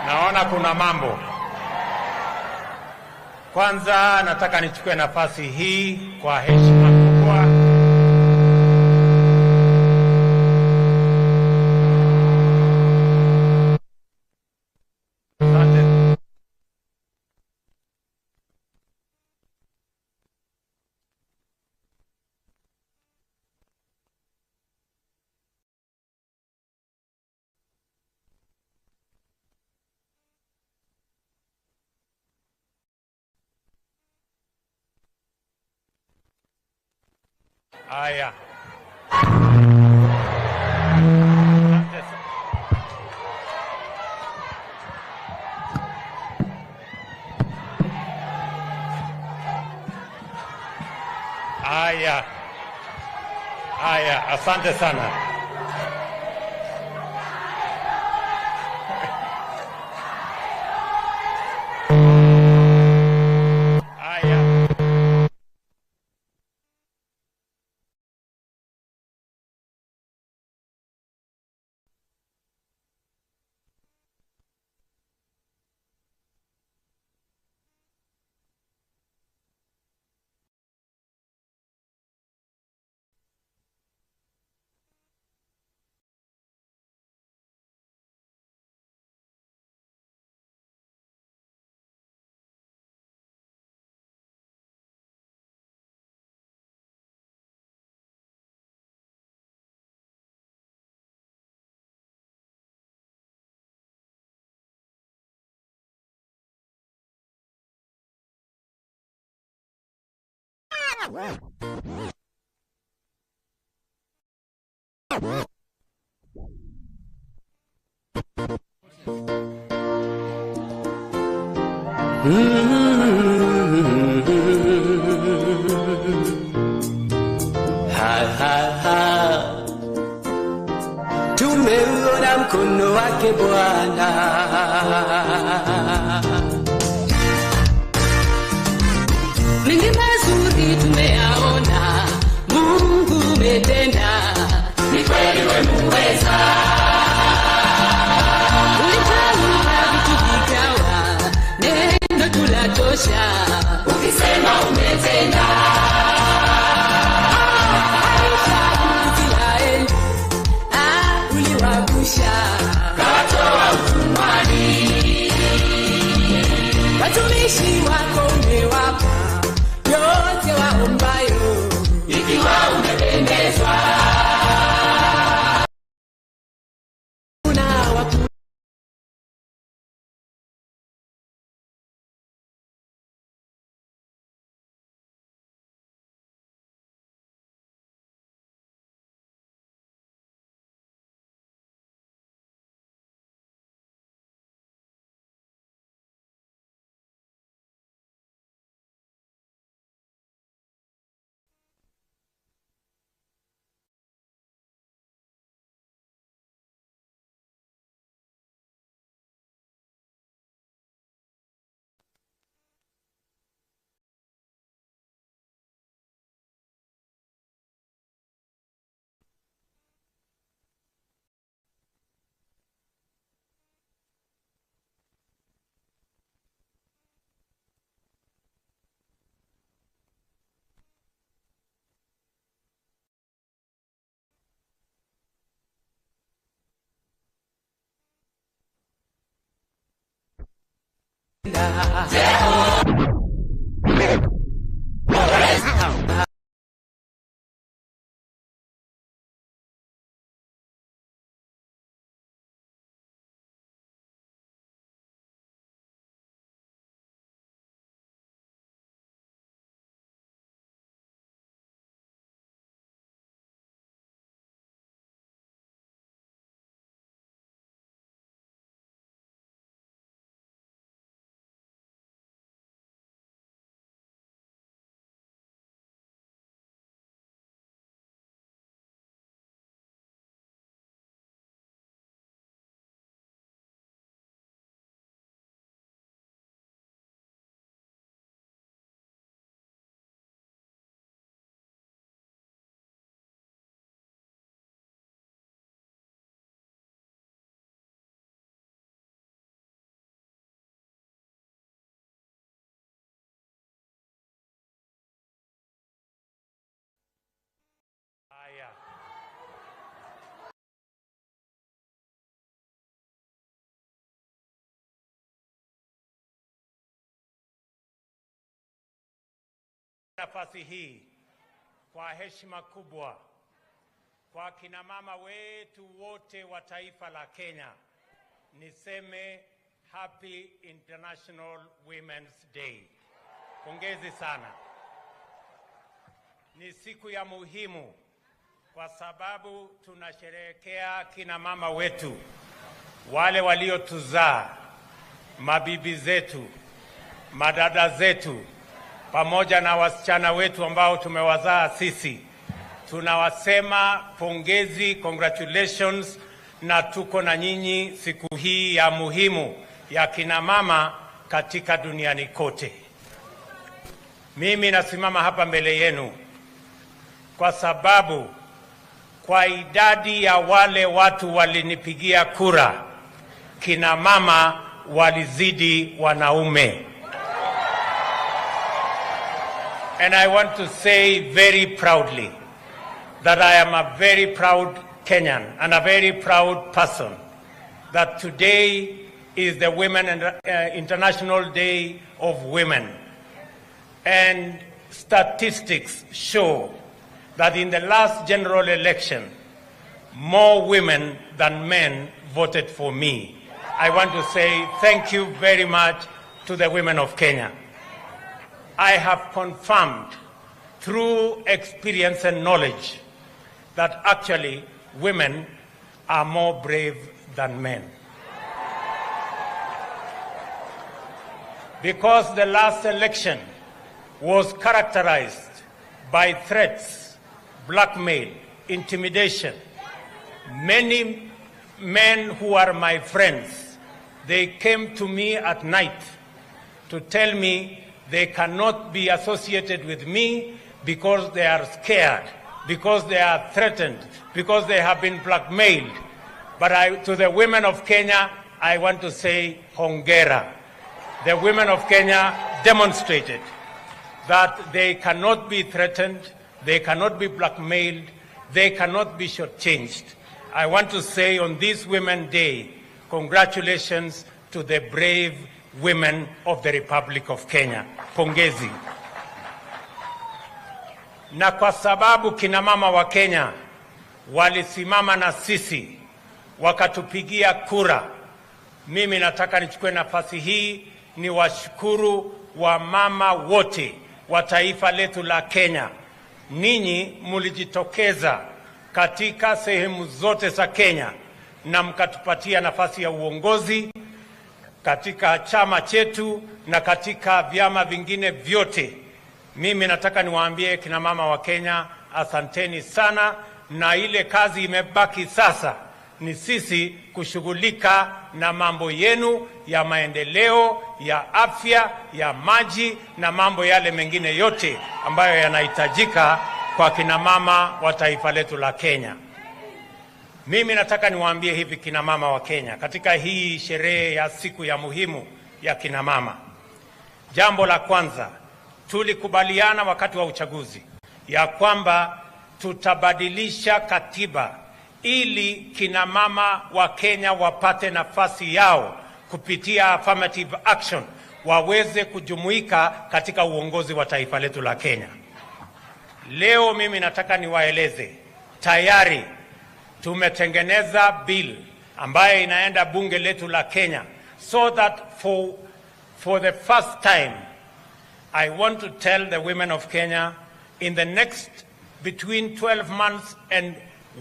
Naona kuna mambo. Kwanza nataka nichukue nafasi hii kwa heshima kubwa haya. Haya, asante sana. Tumeona mkono wake Bwana. Mengi mazuri tumeyaona, Mungu umetenda, ni kweli wewe muweza. Ulitamka vitu vikawa, neno tulatosha, ukisema umetenda. Katoa utumwani, watumishi wako umewapa yote waombayo, ikiwa umependezwa. Nafasi hii kwa heshima kubwa kwa kina mama wetu wote wa taifa la Kenya, niseme Happy International Women's Day. Pongezi sana. Ni siku ya muhimu kwa sababu tunasherehekea kina mama wetu, wale waliotuzaa, mabibi zetu, madada zetu, pamoja na wasichana wetu ambao tumewazaa sisi. Tunawasema pongezi, congratulations, na tuko na nyinyi siku hii ya muhimu ya kina mama katika duniani kote. Mimi nasimama hapa mbele yenu kwa sababu kwa idadi ya wale watu walinipigia kura, kina mama walizidi wanaume. And I want to say very proudly that I am a very proud Kenyan and a very proud person that today is the International Day of Women. And statistics show that in the last general election, more women than men voted for me. I want to say thank you very much to the women of Kenya. I have confirmed through experience and knowledge that actually women are more brave than men. Because the last election was characterized by threats, blackmail, intimidation. Many men who are my friends, they came to me at night to tell me they cannot be associated with me because they are scared, because they are threatened, because they have been blackmailed. But to the women of Kenya, I want to say hongera. The women of Kenya demonstrated that they cannot be threatened, they cannot be blackmailed, they cannot be shortchanged. I want to say on this Women's Day, congratulations to the brave women of the Republic of Kenya. Pongezi. Na kwa sababu kina mama wa Kenya walisimama na sisi wakatupigia kura, mimi nataka nichukue nafasi hii ni washukuru wa mama wote wa taifa letu la Kenya. Ninyi mulijitokeza katika sehemu zote za Kenya na mkatupatia nafasi ya uongozi katika chama chetu na katika vyama vingine vyote. Mimi nataka niwaambie kina mama wa Kenya, asanteni sana, na ile kazi imebaki sasa ni sisi kushughulika na mambo yenu ya maendeleo, ya afya, ya maji na mambo yale mengine yote ambayo yanahitajika kwa kina mama wa taifa letu la Kenya. Mimi nataka niwaambie hivi kina mama wa Kenya, katika hii sherehe ya siku ya muhimu ya kina mama. Jambo la kwanza, tulikubaliana wakati wa uchaguzi ya kwamba tutabadilisha katiba ili kina mama wa Kenya wapate nafasi yao kupitia affirmative action, waweze kujumuika katika uongozi wa taifa letu la Kenya. Leo mimi nataka niwaeleze, tayari tumetengeneza bill ambayo inaenda bunge letu la Kenya, so that for the first time I want to tell the women of Kenya, in the next between 12 months and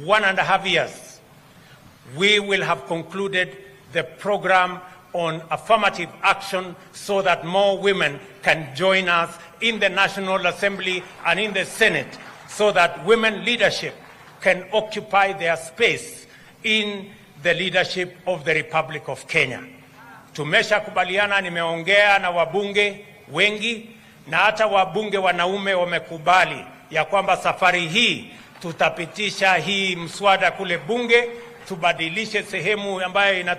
1.5 years, we will have concluded the program on affirmative action so that more women can join us in the National Assembly and in the Senate, so that women leadership can occupy their space in the leadership of the Republic of Kenya. Tumesha kubaliana, nimeongea na wabunge wengi na hata wabunge wanaume wamekubali ya kwamba safari hii tutapitisha hii mswada kule bunge, tubadilishe sehemu ambayo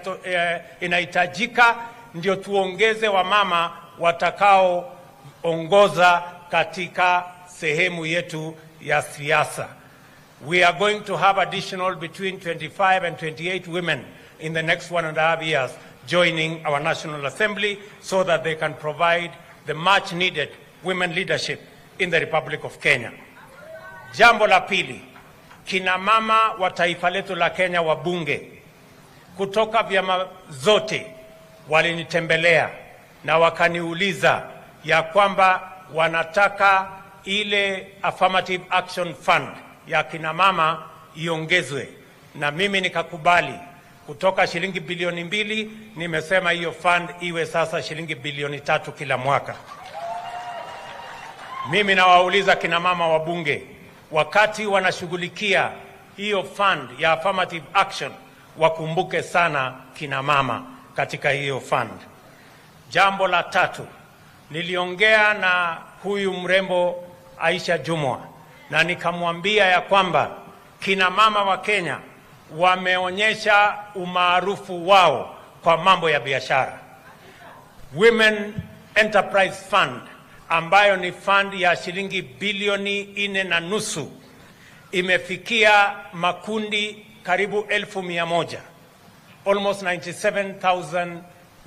inahitajika, ndio tuongeze wamama watakaoongoza katika sehemu yetu ya siasa. We are going to have additional between 25 and 28 women in the next 1.5 years joining our National Assembly, so that they can provide the much needed women leadership in the Republic of Kenya. Jambo la pili, kina mama wa taifa letu la Kenya wabunge kutoka vyama zote walinitembelea na wakaniuliza ya kwamba wanataka ile affirmative action fund ya kina mama iongezwe, na mimi nikakubali. Kutoka shilingi bilioni 2 nimesema hiyo fund iwe sasa shilingi bilioni 3 kila mwaka. Mimi nawauliza kina mama wabunge, wakati wanashughulikia hiyo fund ya affirmative action, wakumbuke sana kina mama katika hiyo fund. Jambo la tatu, niliongea na huyu mrembo Aisha Jumwa na nikamwambia ya kwamba kina mama wa Kenya wameonyesha umaarufu wao kwa mambo ya biashara. Women Enterprise Fund ambayo ni fund ya shilingi bilioni 4.5 imefikia makundi karibu 1,100. Almost 97,000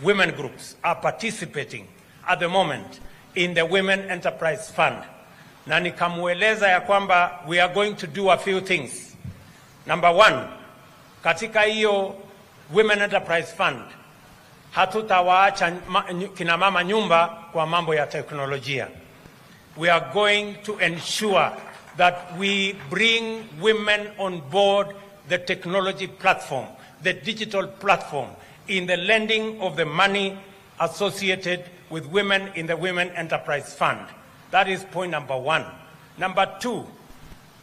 women groups are participating at the moment in the Women Enterprise Fund. Na nikamueleza ya kwamba we are going to do a few things. Number 1, katika hiyo Women Enterprise Fund hatutawaacha kina mama nyumba kwa mambo ya teknolojia. We are going to ensure that we bring women on board the technology platform, the digital platform in the lending of the money associated with women in the Women Enterprise Fund. That is point number one. Number two,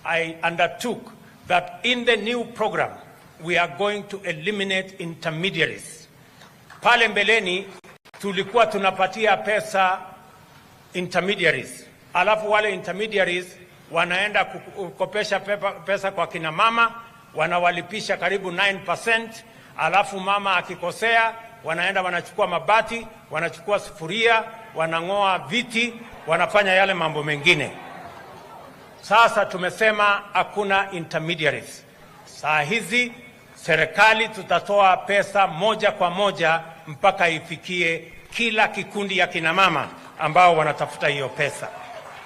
I undertook that in the new program, we are going to eliminate intermediaries. Pale mbeleni, tulikuwa tunapatia pesa intermediaries. Alafu wale intermediaries wanaenda kukopesha pesa kwa kina mama, wanawalipisha karibu 9%, alafu mama akikosea, wanaenda wanachukua mabati, wanachukua sufuria, wanang'oa viti, wanafanya yale mambo mengine. Sasa tumesema hakuna intermediaries. Saa hizi serikali tutatoa pesa moja kwa moja mpaka ifikie kila kikundi ya kina mama ambao wanatafuta hiyo pesa.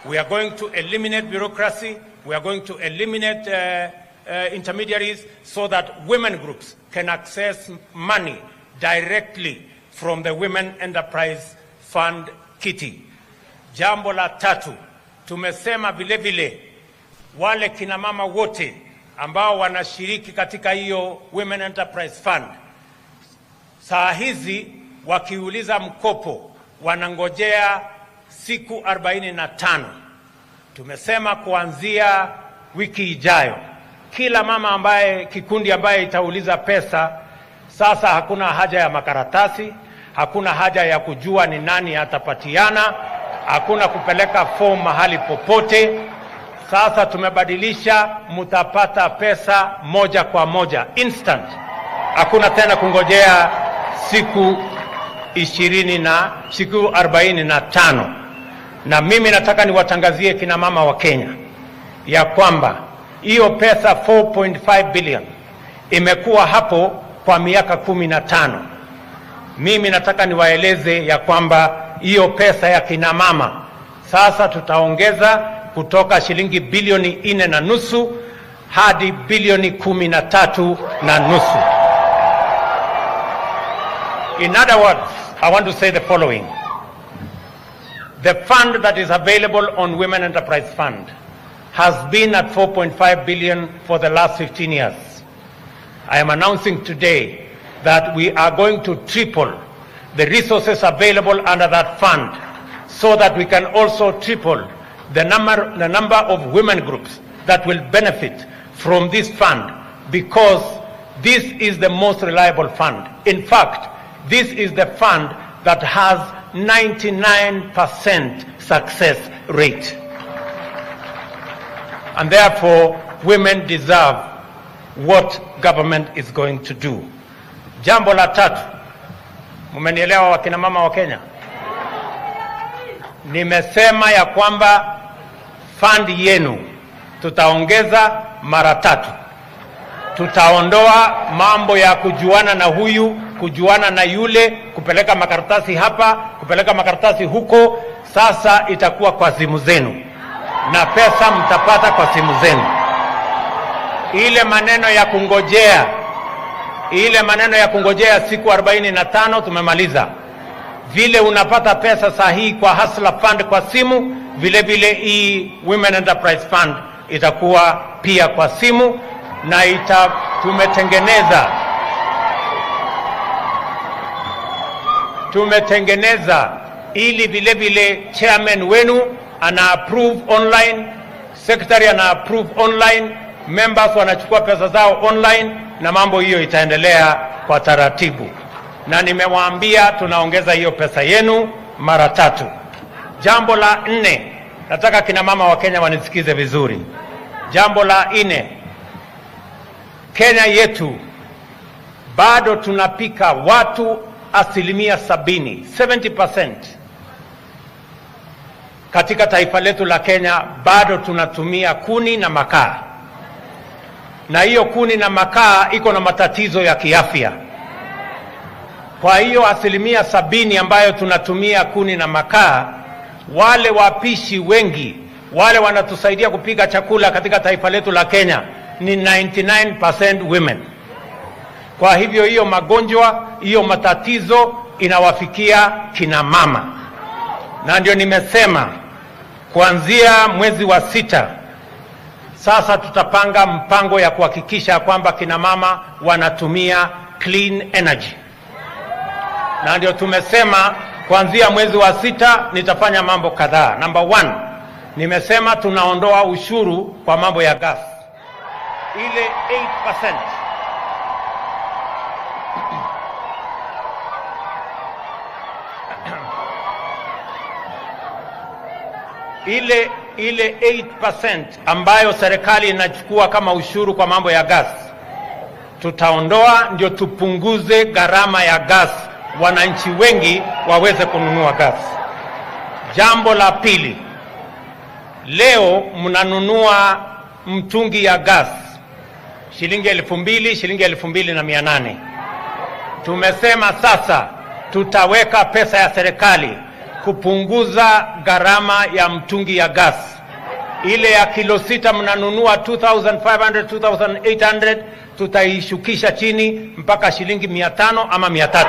We are going to eliminate bureaucracy. We are going to eliminate intermediaries so that women groups can access money directly from the Women Enterprise Fund KICC. Jambo la tatu, tumesema vile vile wale kina mama wote ambao wanashiriki katika hiyo Women Enterprise Fund, saa hizi wakiuliza mkopo wanangojea siku 45. Tumesema kuanzia wiki ijayo, kila mama ambaye kikundi ambaye itauliza pesa, sasa hakuna haja ya makaratasi, hakuna haja ya kujua ni nani atapatiana, hakuna kupeleka form mahali popote. Sasa tumebadilisha, mutapata pesa moja kwa moja, instant. Hakuna tena kungojea siku 45. Na mimi nataka niwatangazie kina mama wa Kenya ya kwamba hiyo pesa 4.5 billion imekuwa hapo kwa miaka 15. Mimi nataka niwaeleze ya kwamba hiyo pesa ya kina mama sasa tutaongeza kutoka shilingi bilioni 4.5 hadi bilioni 13.5. In other words, I want to say the following. The fund that is available on Women Enterprise Fund has been at 4.5 billion for the last 15 years. I am announcing today that we are going to triple the resources available under that fund so that we can also triple the number of women groups that will benefit from this fund, because this is the most reliable fund. In fact, this is the fund that has 99% success rate. And therefore, women deserve what government is going to do. Jambo la tatu, mumenielewa wakina mama wa Kenya? Nimesema ya kwamba fund yenu tutaongeza mara 3. Tutaondoa mambo ya kujuana na huyu, kujuana na yule, kupeleka makaratasi hapa, kupeleka makaratasi huko. Sasa itakuwa kwa simu zenu, na pesa mtapata kwa simu zenu. Ile maneno ya kungojea siku 45 tumemaliza. Vile unapata pesa sahihi kwa Hustler Fund kwa simu, vile vile hii Women Enterprise Fund itakuwa pia kwa simu, na tumetengeneza ili vile vile chairman wenu ana approve online, secretary ana approve online, members wanachukua pesa zao online, na mambo hiyo itaendelea kwa taratibu. Na nimewaambia tunaongeza hiyo pesa yenu mara 3. Jambo la 4, nataka kina mama wa Kenya wanisikize vizuri. Jambo la 4, Kenya yetu bado tunapika watu 70% katika taifa letu la Kenya bado tunatumia kuni na makaa, na hiyo kuni na makaa iko na matatizo ya kiafya. Kwa hiyo 70% ambayo tunatumia kuni na makaa, wale wapishi wengi, wale wanatusaidia kupika chakula katika taifa letu la Kenya ni 99% women. Kwa hivyo hiyo magonjwa, hiyo matatizo inawafikia kina mama. Na ndio nimesema kuanzia mwezi wa 6 Sasa tutapanga mpango ya kuhakikisha kwamba kina mama wanatumia clean energy. Na ndio tumesema kuanzia mwezi wa 6 nitafanya mambo kadhaa. Number 1, nimesema tunaondoa ushuru kwa mambo ya gas. Ile 8%. Ile 8% ambayo serikali inachukua kama ushuru kwa mambo ya gas, tutaondoa ndio tupunguze gharama ya gas, wananchi wengi waweze kununua gas. Jambo la pili, leo mnanunua mtungi ya gas shilingi 2,000, shilingi 2,800. Tumesema sasa tutaweka pesa ya serikali kupunguza gharama ya mtungi ya gas. Ile ya kilo 6 mnanunua 2,500, 2,800, tutaishukisha chini mpaka shilingi 500 ama 300.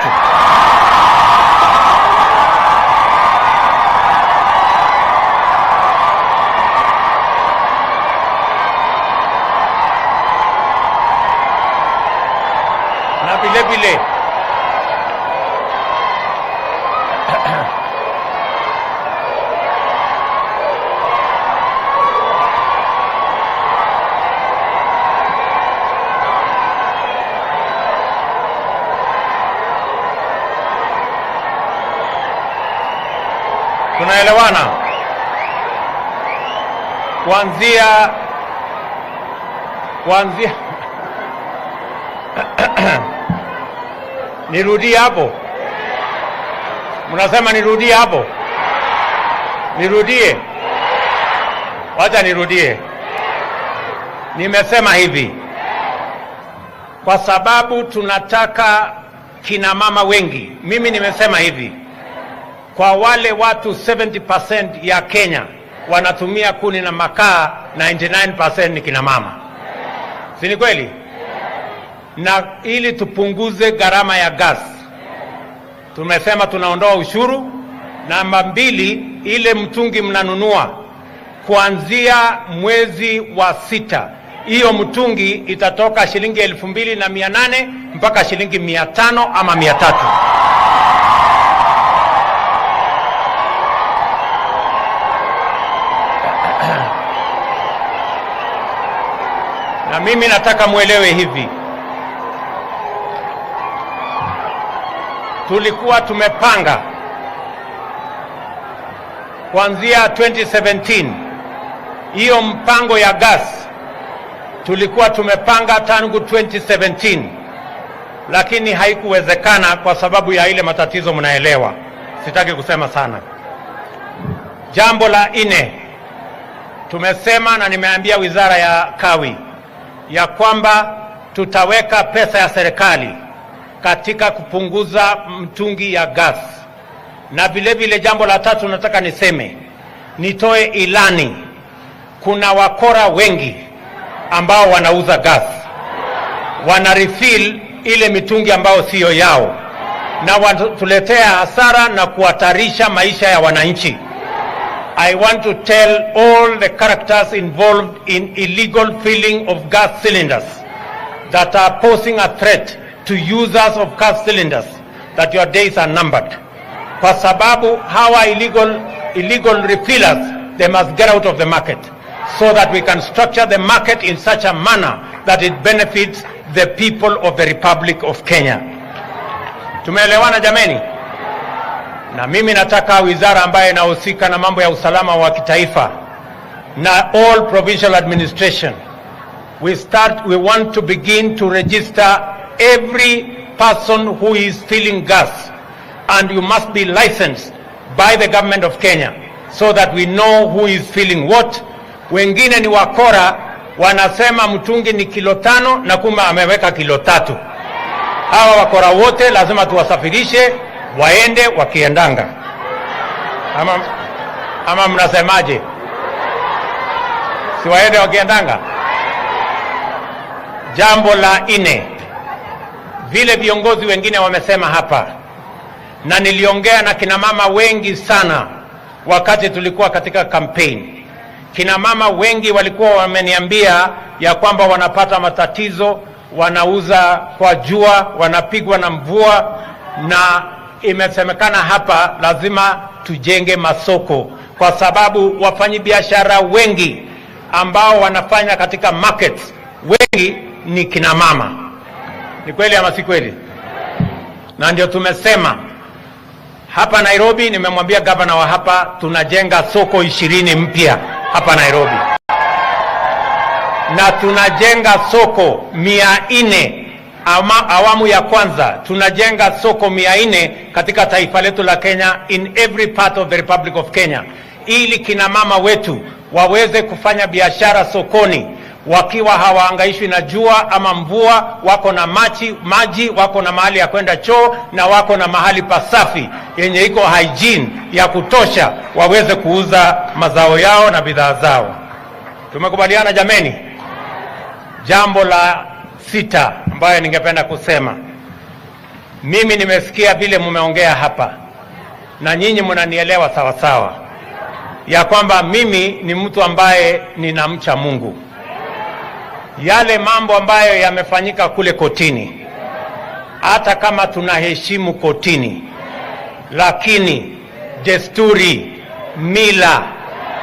Na vile vile tunaelewana? Kuanzia nirudie hapo? Mnasema nirudie hapo? Nirudie? Wacha nirudie. Nimesema hivi, kwa sababu tunataka kina mama wengi. Mimi nimesema hivi, kwa wale watu 70% ya Kenya wanatumia kuni na makaa, 99% ni kina mama. Si ni kweli? Na ili tupunguze gharama ya gas, tumesema tunaondoa ushuru. Namba 2, ile mtungi mnanunua kuanzia mwezi wa 6, hiyo mtungi itatoka shilingi 2,800 mpaka shilingi 500 ama 300. Na mimi nataka muelewe hivi, tulikuwa tumepanga kuanzia 2017, hiyo mpango ya gas tulikuwa tumepanga tangu 2017, lakini haikuwezekana kwa sababu ya ile matatizo mnaelewa, sitaki kusema sana. Jambo la 4, tumesema na nimeambia wizara ya kawi ya kwamba tutaweka pesa ya serikali katika kupunguza mtungi ya gas. Na vile vile jambo la 3 nataka niseme, nitoe ilani. Kuna wakora wengi ambao wanauza gas, wana refill ile mitungi ambao sio yao, na watuletea hasara na kuhatarisha maisha ya wananchi. I want to tell all the characters involved in illegal filling of gas cylinders that are posing a threat to users of gas cylinders that your days are numbered. Kwa sababu hawa illegal refillers, they must get out of the market so that we can structure the market in such a manner that it benefits the people of the Republic of Kenya. Tumeelewana jameni? Na mimi nataka wizara ambayo inahusika na mambo ya usalama wa kitaifa na all provincial administration, we want to begin to register every person who is filling gas, and you must be licensed by the government of Kenya so that we know who is filling what. Wengine ni wakora, wanasema mtungi ni kilo 5 na kumbe ameweka kilo 3. Hawa wakora wote lazima tuwasafirishe waende wakiendanga. Ama mnasemaje? Si waende wakiendanga? Jambo la 4, vile viongozi wengine wamesema hapa, na niliongea na kina mama wengi sana wakati tulikuwa katika campaign, Kina mama wengi walikuwa wameniambia ya kwamba wanapata matatizo, wanauza kwa jua, wanapigwa na mvua, na imesemekana hapa lazima tujenge masoko, kwa sababu wafanyabiashara wengi ambao wanafanya katika markets wengi ni kina mama. Ni kweli ama si kweli? Na ndio tumesema hapa Nairobi, nimemwambia gavana wa hapa tunajenga soko 20 mpya hapa Nairobi. Na tunajenga soko 400 awamu ya kwanza, tunajenga soko 400 katika taifa letu la Kenya, in every part of the Republic of Kenya, ili kina mama wetu waweze kufanya biashara sokoni wakiwa hawaangaishwi na jua ama mvua, wako na maji, wako na mahali ya kwenda choo, na wako na mahali pasafi yenye iko hygiene ya kutosha, waweze kuuza mazao yao na bidhaa zao. Tumekubaliana jameni? Jambo la 6 ambayo ningependa kusema, mimi nimesikia vile mumeongea hapa na nyinyi mnanielewa sawa sawa, ya kwamba mimi ni mtu ambaye ninamcha Mungu. Yale mambo ambayo yamefanyika kule kotini, hata kama tunaheshimu kotini, lakini desturi, mila,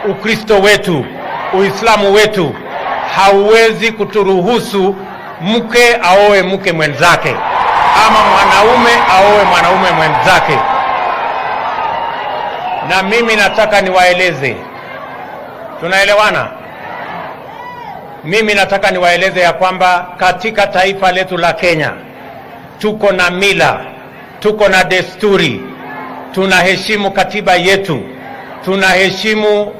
Ukristo wetu, Uislamu wetu hauwezi kuturuhusu mke aoe mke mwenzake ama mwanaume aoe mwanaume mwenzake. Na mimi nataka niwaeleze, tunaelewana? Mimi nataka niwaeleze ya kwamba katika taifa letu la Kenya tuko na mila, tuko na desturi, tunaheshimu katiba yetu, tunaheshimu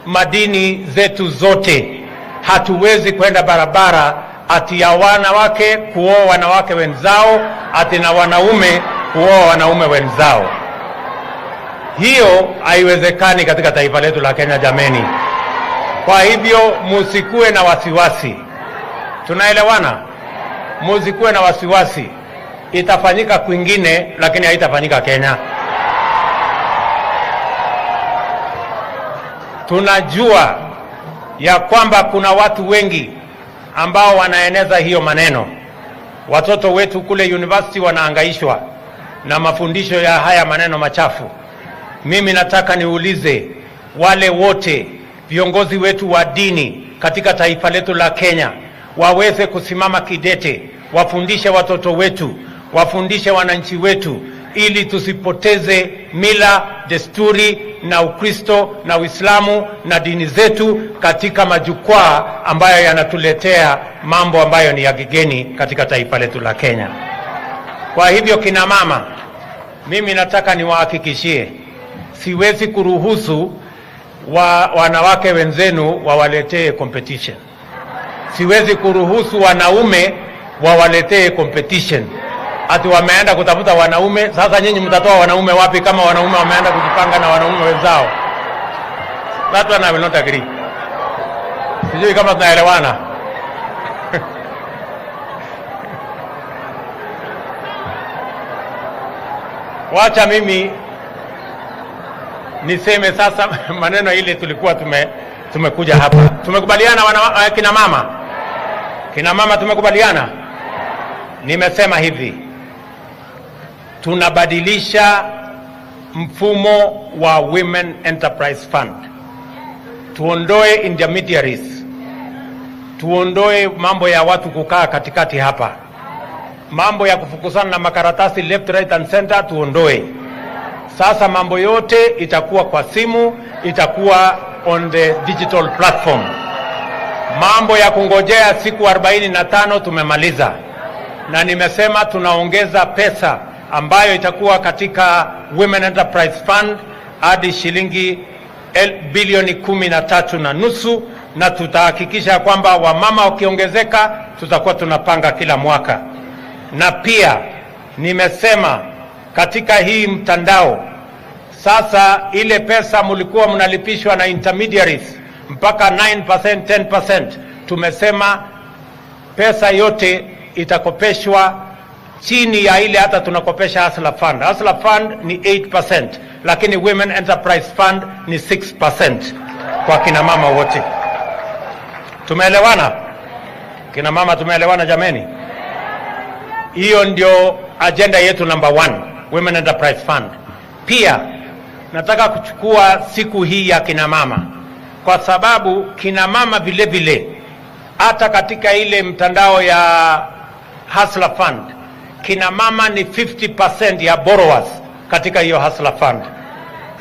madini zetu zote. Hatuwezi kwenda barabara ati ya wanawake kuoa wanawake wenzao, ati na wanaume kuoa wanaume wenzao. Hiyo haiwezekani katika taifa letu la Kenya jameni. Kwa hivyo musikue na wasiwasi. Tunaelewana? Musikue na wasiwasi. Itafanyika kwingine lakini haitafanyika Kenya. Tunajua ya kwamba kuna watu wengi ambao wanaeneza hiyo maneno. Watoto wetu kule university wanaangaishwa na mafundisho ya haya maneno machafu. Mimi nataka niulize wale wote viongozi wetu wa dini katika taifa letu la Kenya waweze kusimama kidete, wafundishe watoto wetu, wafundishe wananchi wetu, ili tusipoteze mila, desturi na Ukristo na Uislamu na dini zetu katika majukwaa ambayo yanatuletea mambo ambayo ni ya kigeni katika taifa letu la Kenya. Kwa hivyo kina mama, mimi nataka niwahakikishie, siwezi kuruhusu wanawake wenzenu wawaletee competition. Siwezi kuruhusu wanaume wawaletee competition. Ati wameenda kutafuta wanaume, sasa nyinyi mtatoa wanaume wapi kama wanaume wameenda kujipanga na wanaume wenzao? That one I will not agree. Sijui kama tunaelewana. Wacha mimi niseme sasa maneno ile tulikuwa tumekuja hapa. Tumekubaliana kina mama? Kina mama tumekubaliana? Nimesema hivi, tunabadilisha mfumo wa Women Enterprise Fund. Tuondoe intermediaries. Tuondoe mambo ya watu kukaa katikati hapa. Mambo ya kufukusana na makaratasi left, right and center tuondoe. Sasa mambo yote itakuwa kwa simu, itakuwa on the digital platform. Mambo ya kungojea siku 45 tumemaliza. Na nimesema tunaongeza pesa ambayo itakuwa katika Women Enterprise Fund hadi shilingi bilioni 13.5, na tutahakikisha kwamba wamama wakiongezeka tutakuwa tunapanga kila mwaka. Na pia nimesema katika hii mtandao sasa, ile pesa mlikuwa mnalipishwa na intermediaries mpaka 9%, 10%, tumesema pesa yote itakopeshwa chini ya ile hata tunakopesha Hustler Fund. Hustler Fund ni 8%, lakini Women Enterprise Fund ni 6%. kwa kina mama wote. Tumeelewana? Kina mama tumeelewana jameni? Hiyo ndio agenda yetu number 1, Women Enterprise Fund. Pia nataka kuchukua siku hii ya kina mama kwa sababu kina mama vile vile hata katika ile mtandao ya Hustler Fund kina mama ni 50% ya borrowers katika hiyo Hustler Fund.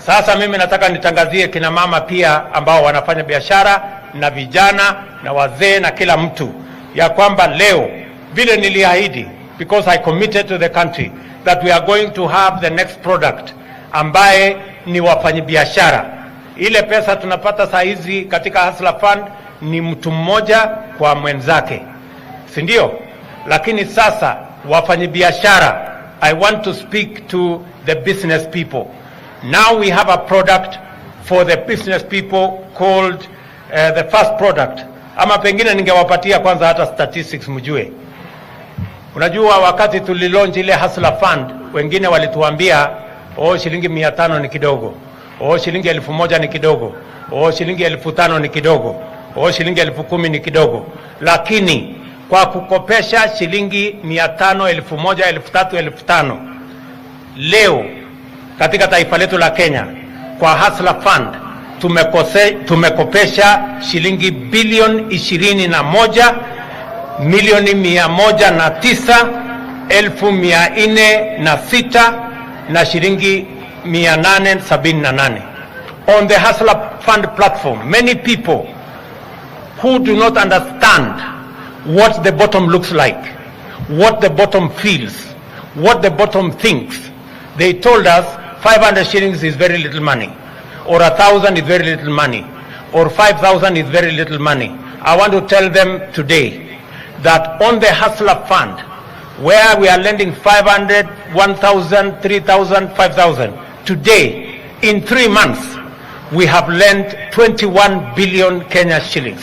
Sasa mimi nataka nitangazie kina mama pia ambao wanafanya biashara na vijana na wazee na kila mtu ya kwamba leo vile niliahidi, because I committed to the country that we are going to have the next product ambaye ni wafanyabiashara. Ile pesa tunapata saa hizi katika Hustler Fund ni mtu mmoja kwa mwenzake, si ndio? Lakini sasa wafanyabiashara, I want to speak to the business people. Now we have a product for the business people called the first product. Ama pengine ningewapatia kwanza hata statistics mjue. Unajua wakati tulilaunch ile Hustler Fund, wengine walituambia shilingi 500 ni kidogo, shilingi 1000 ni kidogo, shilingi 5000 ni kidogo, shilingi 10000 ni kidogo. Lakini kwa kukopesha shilingi 500, 1000, 3000, 5000 leo katika taifa letu la Kenya kwa Hustler Fund tumekopesha shilingi bilioni 21 milioni 109,406 na shilingi 878 on the Hustler Fund platform. Many people who do not understand what the bottom looks like, what the bottom feels, what the bottom thinks, they told us 500 shillings is very little money, or 1,000 is very little money, or 5,000 is very little money. I want to tell them today that on the Hustler Fund, where we are lending 500, 1,000, 3,000, 5,000, today, in 3 months, we have lent 21 billion Kenya shillings.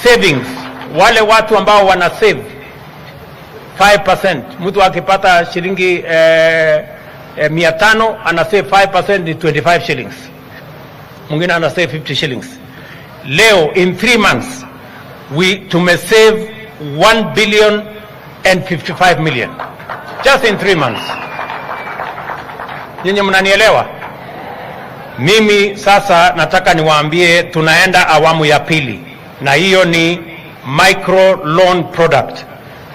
Savings, wale watu ambao wana save 5%, mtu akipata shilingi 500 ana save 5% ni 25 shillings. Mwingine ana save 50 shillings. Leo in 3 months tumesave 1 billion and 55 million just in 3 months. Nyinyi mnanielewa? Mimi sasa nataka niwaambie tunaenda awamu ya pili, na hiyo ni micro loan product,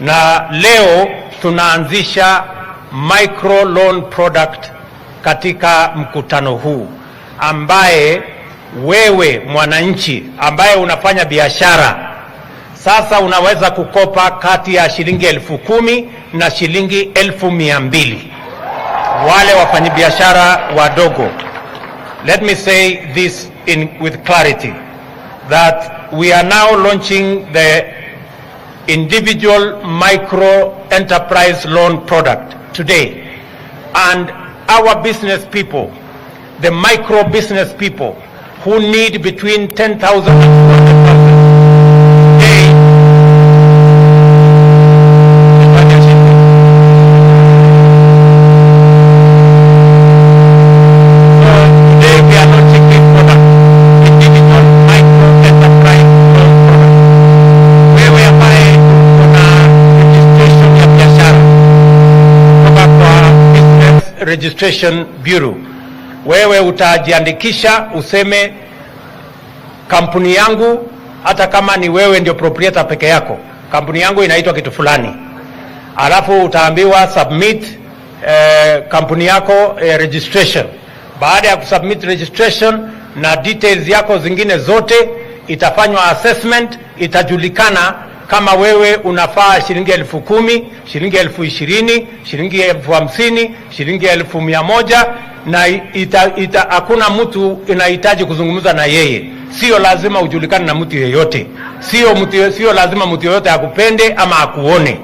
na leo tunaanzisha micro loan product katika mkutano huu, ambaye wewe mwananchi ambaye unafanya biashara sasa unaweza kukopa kati ya shilingi 10,000 na shilingi 200,000. Wale wafanyabiashara wadogo, let me say this with clarity, that we are now launching the individual micro enterprise loan product today, and our business people, the micro business people who need between 10,000 and 200,000 Registration Bureau. Wewe utajiandikisha useme kampuni yangu, hata kama ni wewe ndio proprietor peke yako, kampuni yangu inaitwa kitu fulani. Alafu utaambiwa submit kampuni yako registration. Baada ya kusubmit registration na details yako zingine zote, itafanywa assessment, itajulikana kama wewe unafaa shilingi 10,000, shilingi 20,000, shilingi 50,000, shilingi 100,000, na hakuna mtu inahitaji kuzungumza na yeye. Sio lazima ujulikane na mtu yeyote. Sio lazima mtu yeyote akupende ama akuone.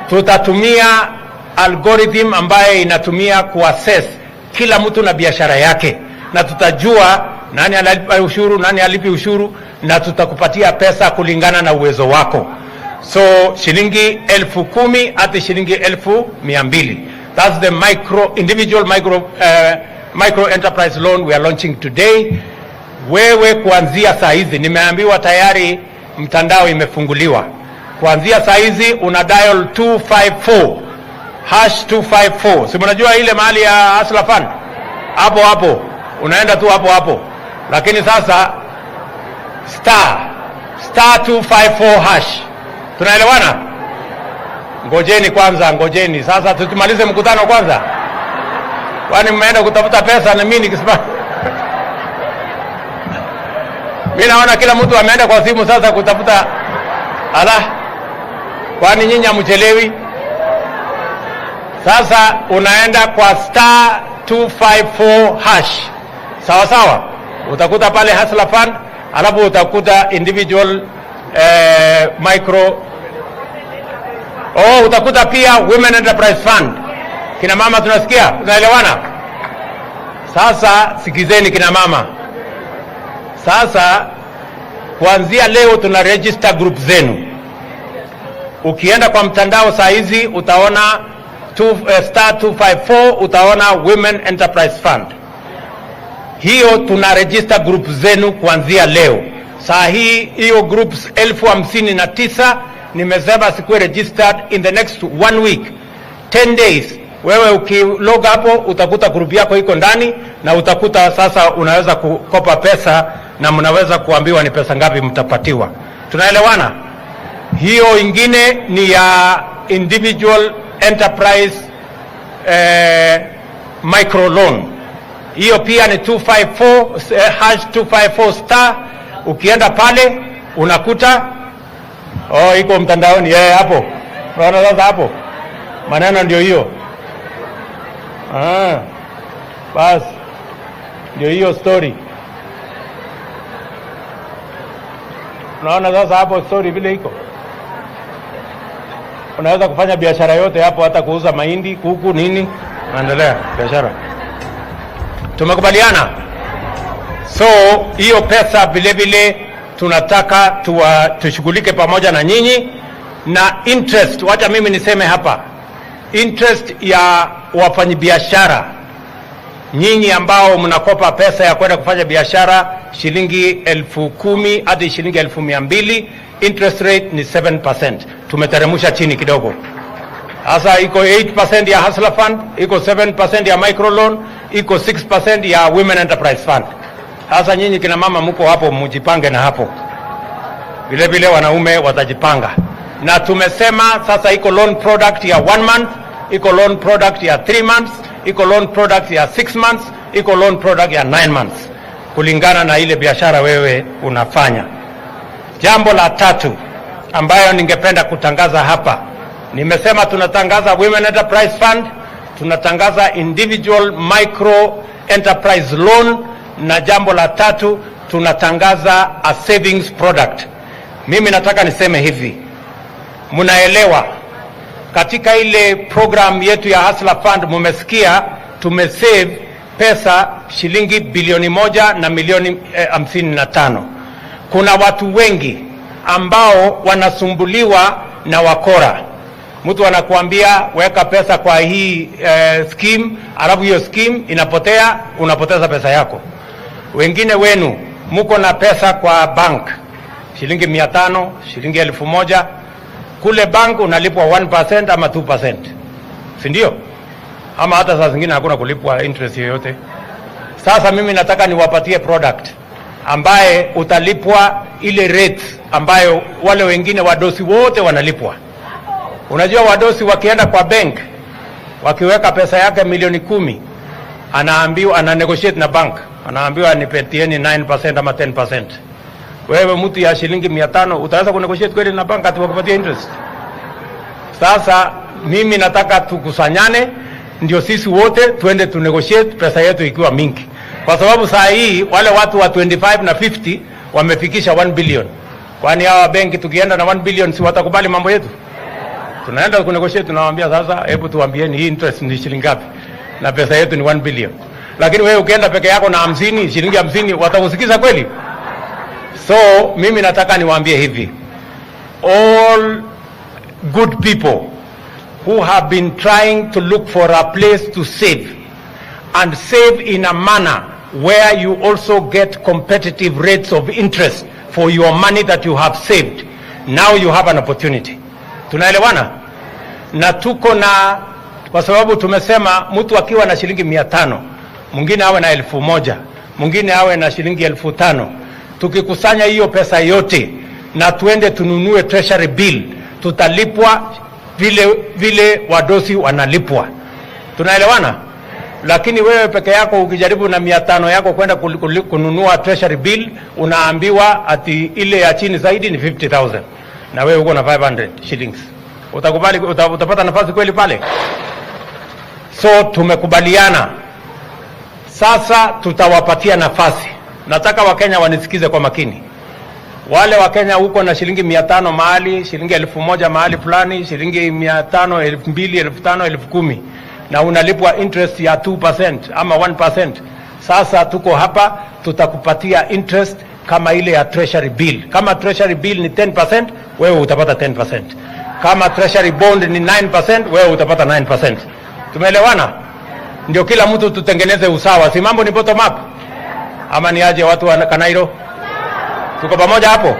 Tutatumia algorithm ambaye inatumia kuassess kila mtu na biashara yake, na tutajua nani analipa ushuru, nani alipi ushuru, na tutakupatia pesa kulingana na uwezo wako. So shilingi 10,000 hadi shilingi 200,000. That's the individual micro micro enterprise loan we are launching today. Wewe kuanzia saa hizi, nimeambiwa tayari mtandao imefunguliwa. Kuanzia saa hizi una dial 254 hash 254. Si mnajua ile mahali ya Hustler Fund? Hapo hapo. Unaenda tu hapo hapo. Lakini sasa star 254 hash. Tunaelewana? Ngojeni kwanza, ngojeni. Sasa tutimalize mkutano kwanza. Kwani mmeenda kutafuta pesa na mimi nikisema mimi naona kila mtu ameenda kwa simu sasa kutafuta. Kwani nyinyi hamchelewi? Sasa unaenda kwa star 254 hash. Sawa sawa? Utakuta pale Hustler Fund, alafu utakuta individual micro. Utakuta pia Women Enterprise Fund. Kina mama tunasikia? Tunaelewana? Sasa sikizeni kina mama. Sasa kuanzia leo tuna register group zenu. Ukienda kwa mtandao saa hizi utaona star 254, utaona Women Enterprise Fund. Hiyo tuna register group zenu kuanzia leo. Saa hii hiyo groups 1059 nimesema sikuwe registered in the next 1 week 10 days. Wewe ukilog hapo utakuta group yako iko ndani, na utakuta sasa unaweza kukopa pesa na mnaweza kuambiwa ni pesa ngapi mtapatiwa. Tunaelewana? Hiyo ingine ni ya individual enterprise micro loan. Hiyo pia ni 254 hash 254 star. Ukienda pale unakuta iko mtandaoni hapo. Unaona sasa hapo? Maneno ndio hiyo. Bas. Ndio hiyo story. Unaona sasa hapo story vile iko. Unaweza kufanya biashara yote hapo, hata kuuza mahindi, kuku, nini. Endelea biashara. Tumekubaliana? So hiyo pesa vile vile tunataka tushughulike pamoja na nyinyi, na interest, wacha mimi niseme hapa, interest ya wafanyabiashara nyinyi ambao mnakopa pesa ya kwenda kufanya biashara shilingi 10,000 hadi shilingi 1200, interest rate ni 7%. Tumeteremsha chini kidogo. Sasa iko 8% ya Hustler Fund, iko 7% ya micro loan, iko 6% ya Women Enterprise Fund. Sasa nyinyi kina mama mko hapo, mjipange na hapo. Vile vile wanaume watajipanga. Na tumesema sasa iko loan product ya 1 month, iko loan product ya 3 months, iko loan product ya 6 months, iko loan product ya 9 months, kulingana na ile biashara wewe unafanya. Jambo la tatu ambayo ningependa kutangaza hapa, nimesema tunatangaza Women Enterprise Fund, tunatangaza individual micro enterprise loan, na jambo la tatu tunatangaza a savings product. Mimi nataka niseme hivi, mnaelewa katika ile program yetu ya Hustler Fund mumesikia tumesave pesa shilingi bilioni 1 na milioni 55. Kuna watu wengi ambao wanasumbuliwa na wakora. Mtu anakuambia weka pesa kwa hii scheme, alafu hiyo scheme inapotea, unapoteza pesa yako. Wengine wenu mko na pesa kwa bank shilingi 500, shilingi 1000. Kule bank unalipwa 1% ama 2%, si ndio? Ama hata saa zingine hakuna kulipwa interest yoyote. Sasa mimi nataka niwapatie product ambaye utalipwa ile rate ambayo wale wengine wadosi wote wanalipwa. Unajua wadosi wakienda kwa bank, wakiweka pesa yake milioni 10, anaambiwa, ana negotiate na bank, anaambiwa nipetieni 9% ama 10%. Wewe mtu ya shilingi 500 utaweza kunegotiate kweli na bank ati wakupatie interest? Sasa mimi nataka tukusanyane, ndio sisi wote tuende tu negotiate pesa yetu ikiwa mingi. Kwa sababu saa hii wale watu wa 25 na 50 wamefikisha 1 billion. Kwani hawa benki tukienda na 1 billion si watakubali mambo yetu? Tunaenda kunegotiate, tunawaambia sasa hebu tuambieni hii interest ni shilingi ngapi na pesa yetu ni 1 billion. Lakini wewe ukienda peke yako na 50, shilingi 50, watakusikiza kweli? So mimi nataka niwaambie hivi, all good people who have been trying to look for a place to save, and save in a manner where you also get competitive rates of interest for your money that you have saved. Now you have an opportunity. Tunaelewana? Na tuko na, kwa sababu tumesema mtu akiwa na shilingi 500, mwingine awe na 1000, mwingine awe na shilingi 5000. Tukikusanya hiyo pesa yote na tuende tununue treasury bill, tutalipwa vile wadosi wanalipwa. Tunaelewana? Lakini wewe peke yako ukijaribu na 500 yako kwenda kununua treasury bill, unaambiwa ati ile ya chini zaidi ni 50,000 na wewe uko na 500 shillings. Utakubali? Utapata nafasi kweli pale? So tumekubaliana sasa, tutawapatia nafasi. Nataka Wakenya wanisikize kwa makini. Wale Wakenya huko na shilingi 500 mahali, shilingi 1000 mahali fulani, shilingi 500, 2000, 5000, 10,000 na unalipwa interest ya 2% ama 1%. Sasa tuko hapa, tutakupatia interest kama ile ya treasury bill. Kama treasury bill ni 10%, wewe utapata 10%. Kama treasury bond ni 9%, wewe utapata 9%. Tumeelewana? Ndio kila mtu tutengeneze usawa. Si mambo ni bottom up? Ama ni aje watu wa Kanairo? Tuko pamoja hapo?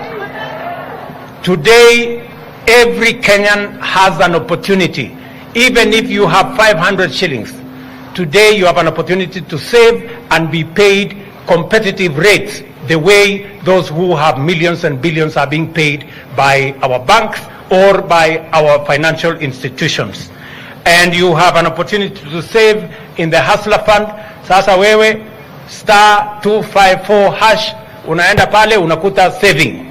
Today every Kenyan has an opportunity. Even if you have 500 shillings, today you have an opportunity to save and be paid competitive rates the way those who have millions and billions are being paid by our banks or by our financial institutions. And you have an opportunity to save in the Hustler Fund. Sasa wewe *254# unaenda pale unakuta saving.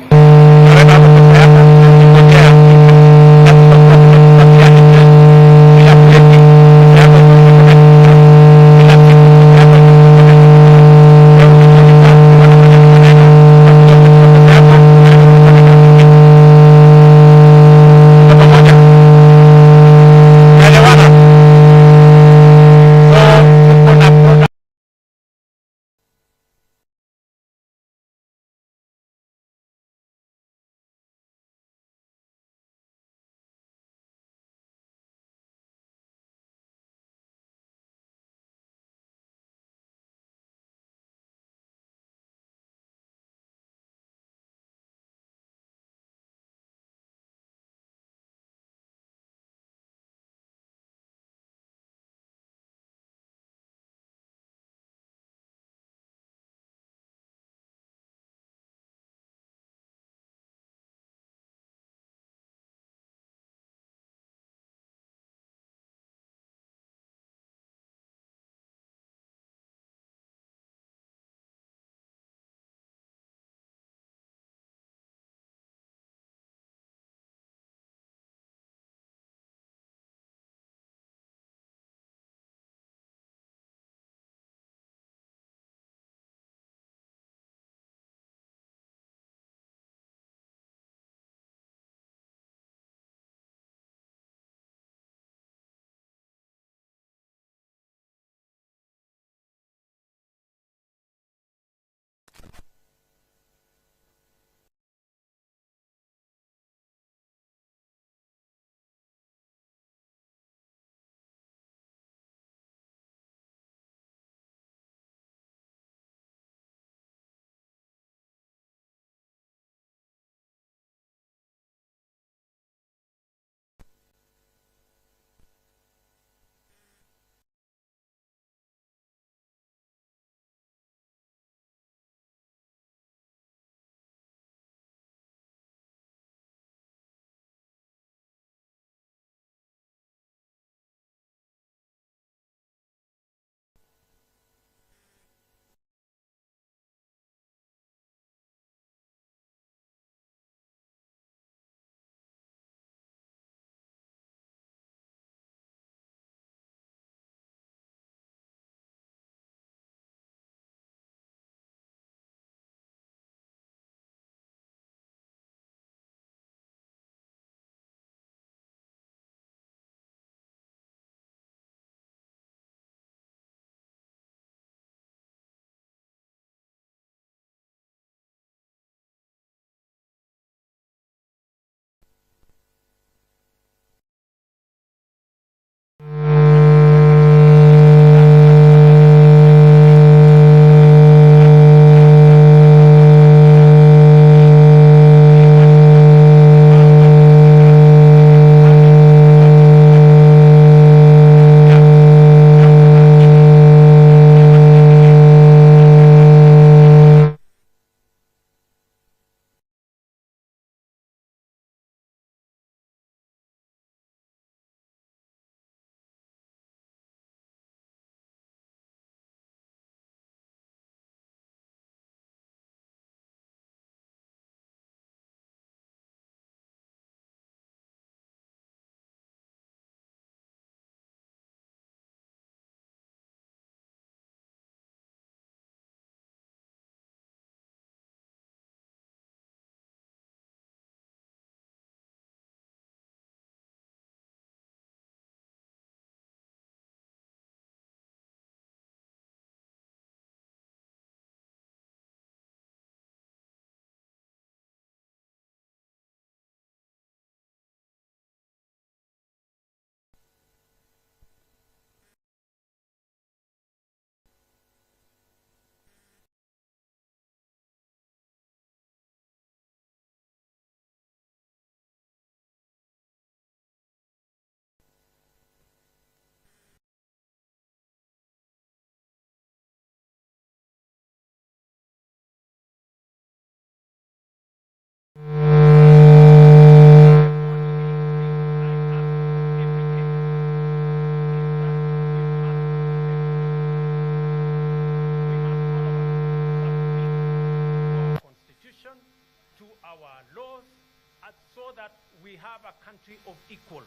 that we have a country of equals.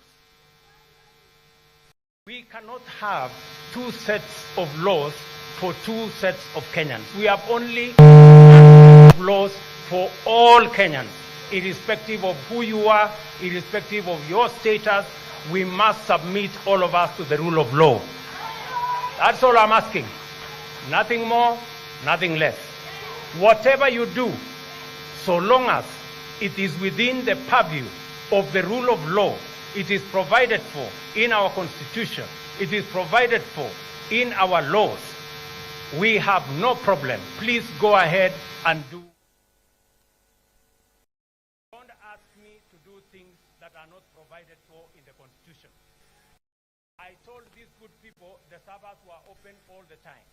We cannot have two sets of laws for two sets of Kenyans. We have only laws for all Kenyans, irrespective of who you are, irrespective of your status. We must submit, all of us, to the rule of law. That's all I'm asking. Nothing more, nothing less. Whatever you do, so long as it is within the purview of the rule of law, it is provided for in our Constitution, it is provided for in our laws, we have no problem. Please go ahead and do. Don't ask me to do things that are not provided for in the Constitution. I told these good people the Sabbaths were open all the time.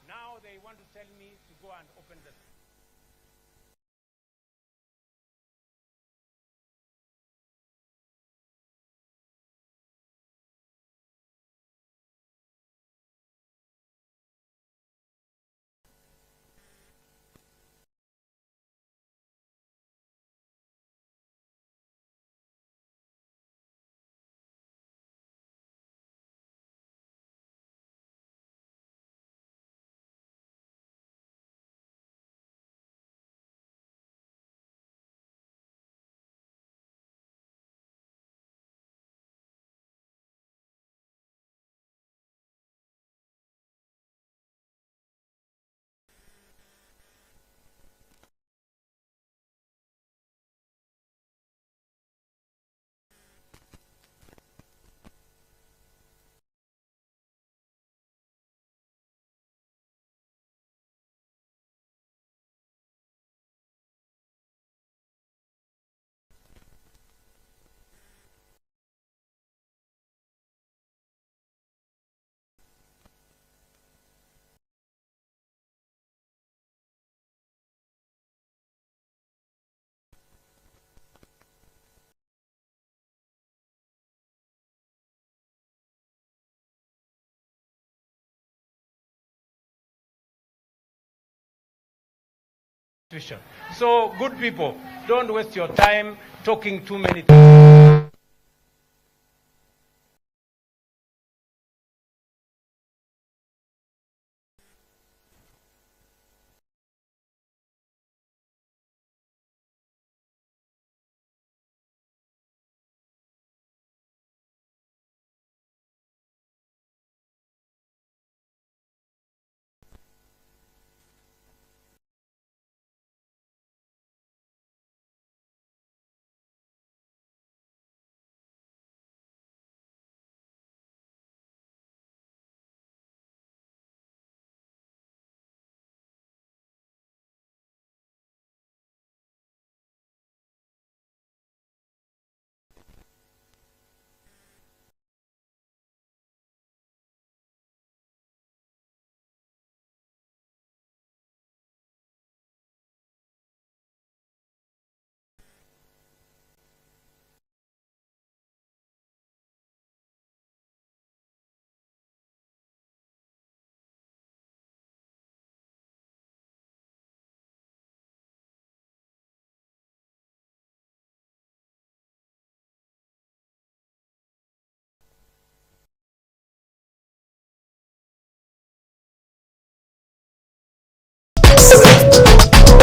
Now they want to tell me to go and open the Constitution. So, good people, don't waste your time talking too many things.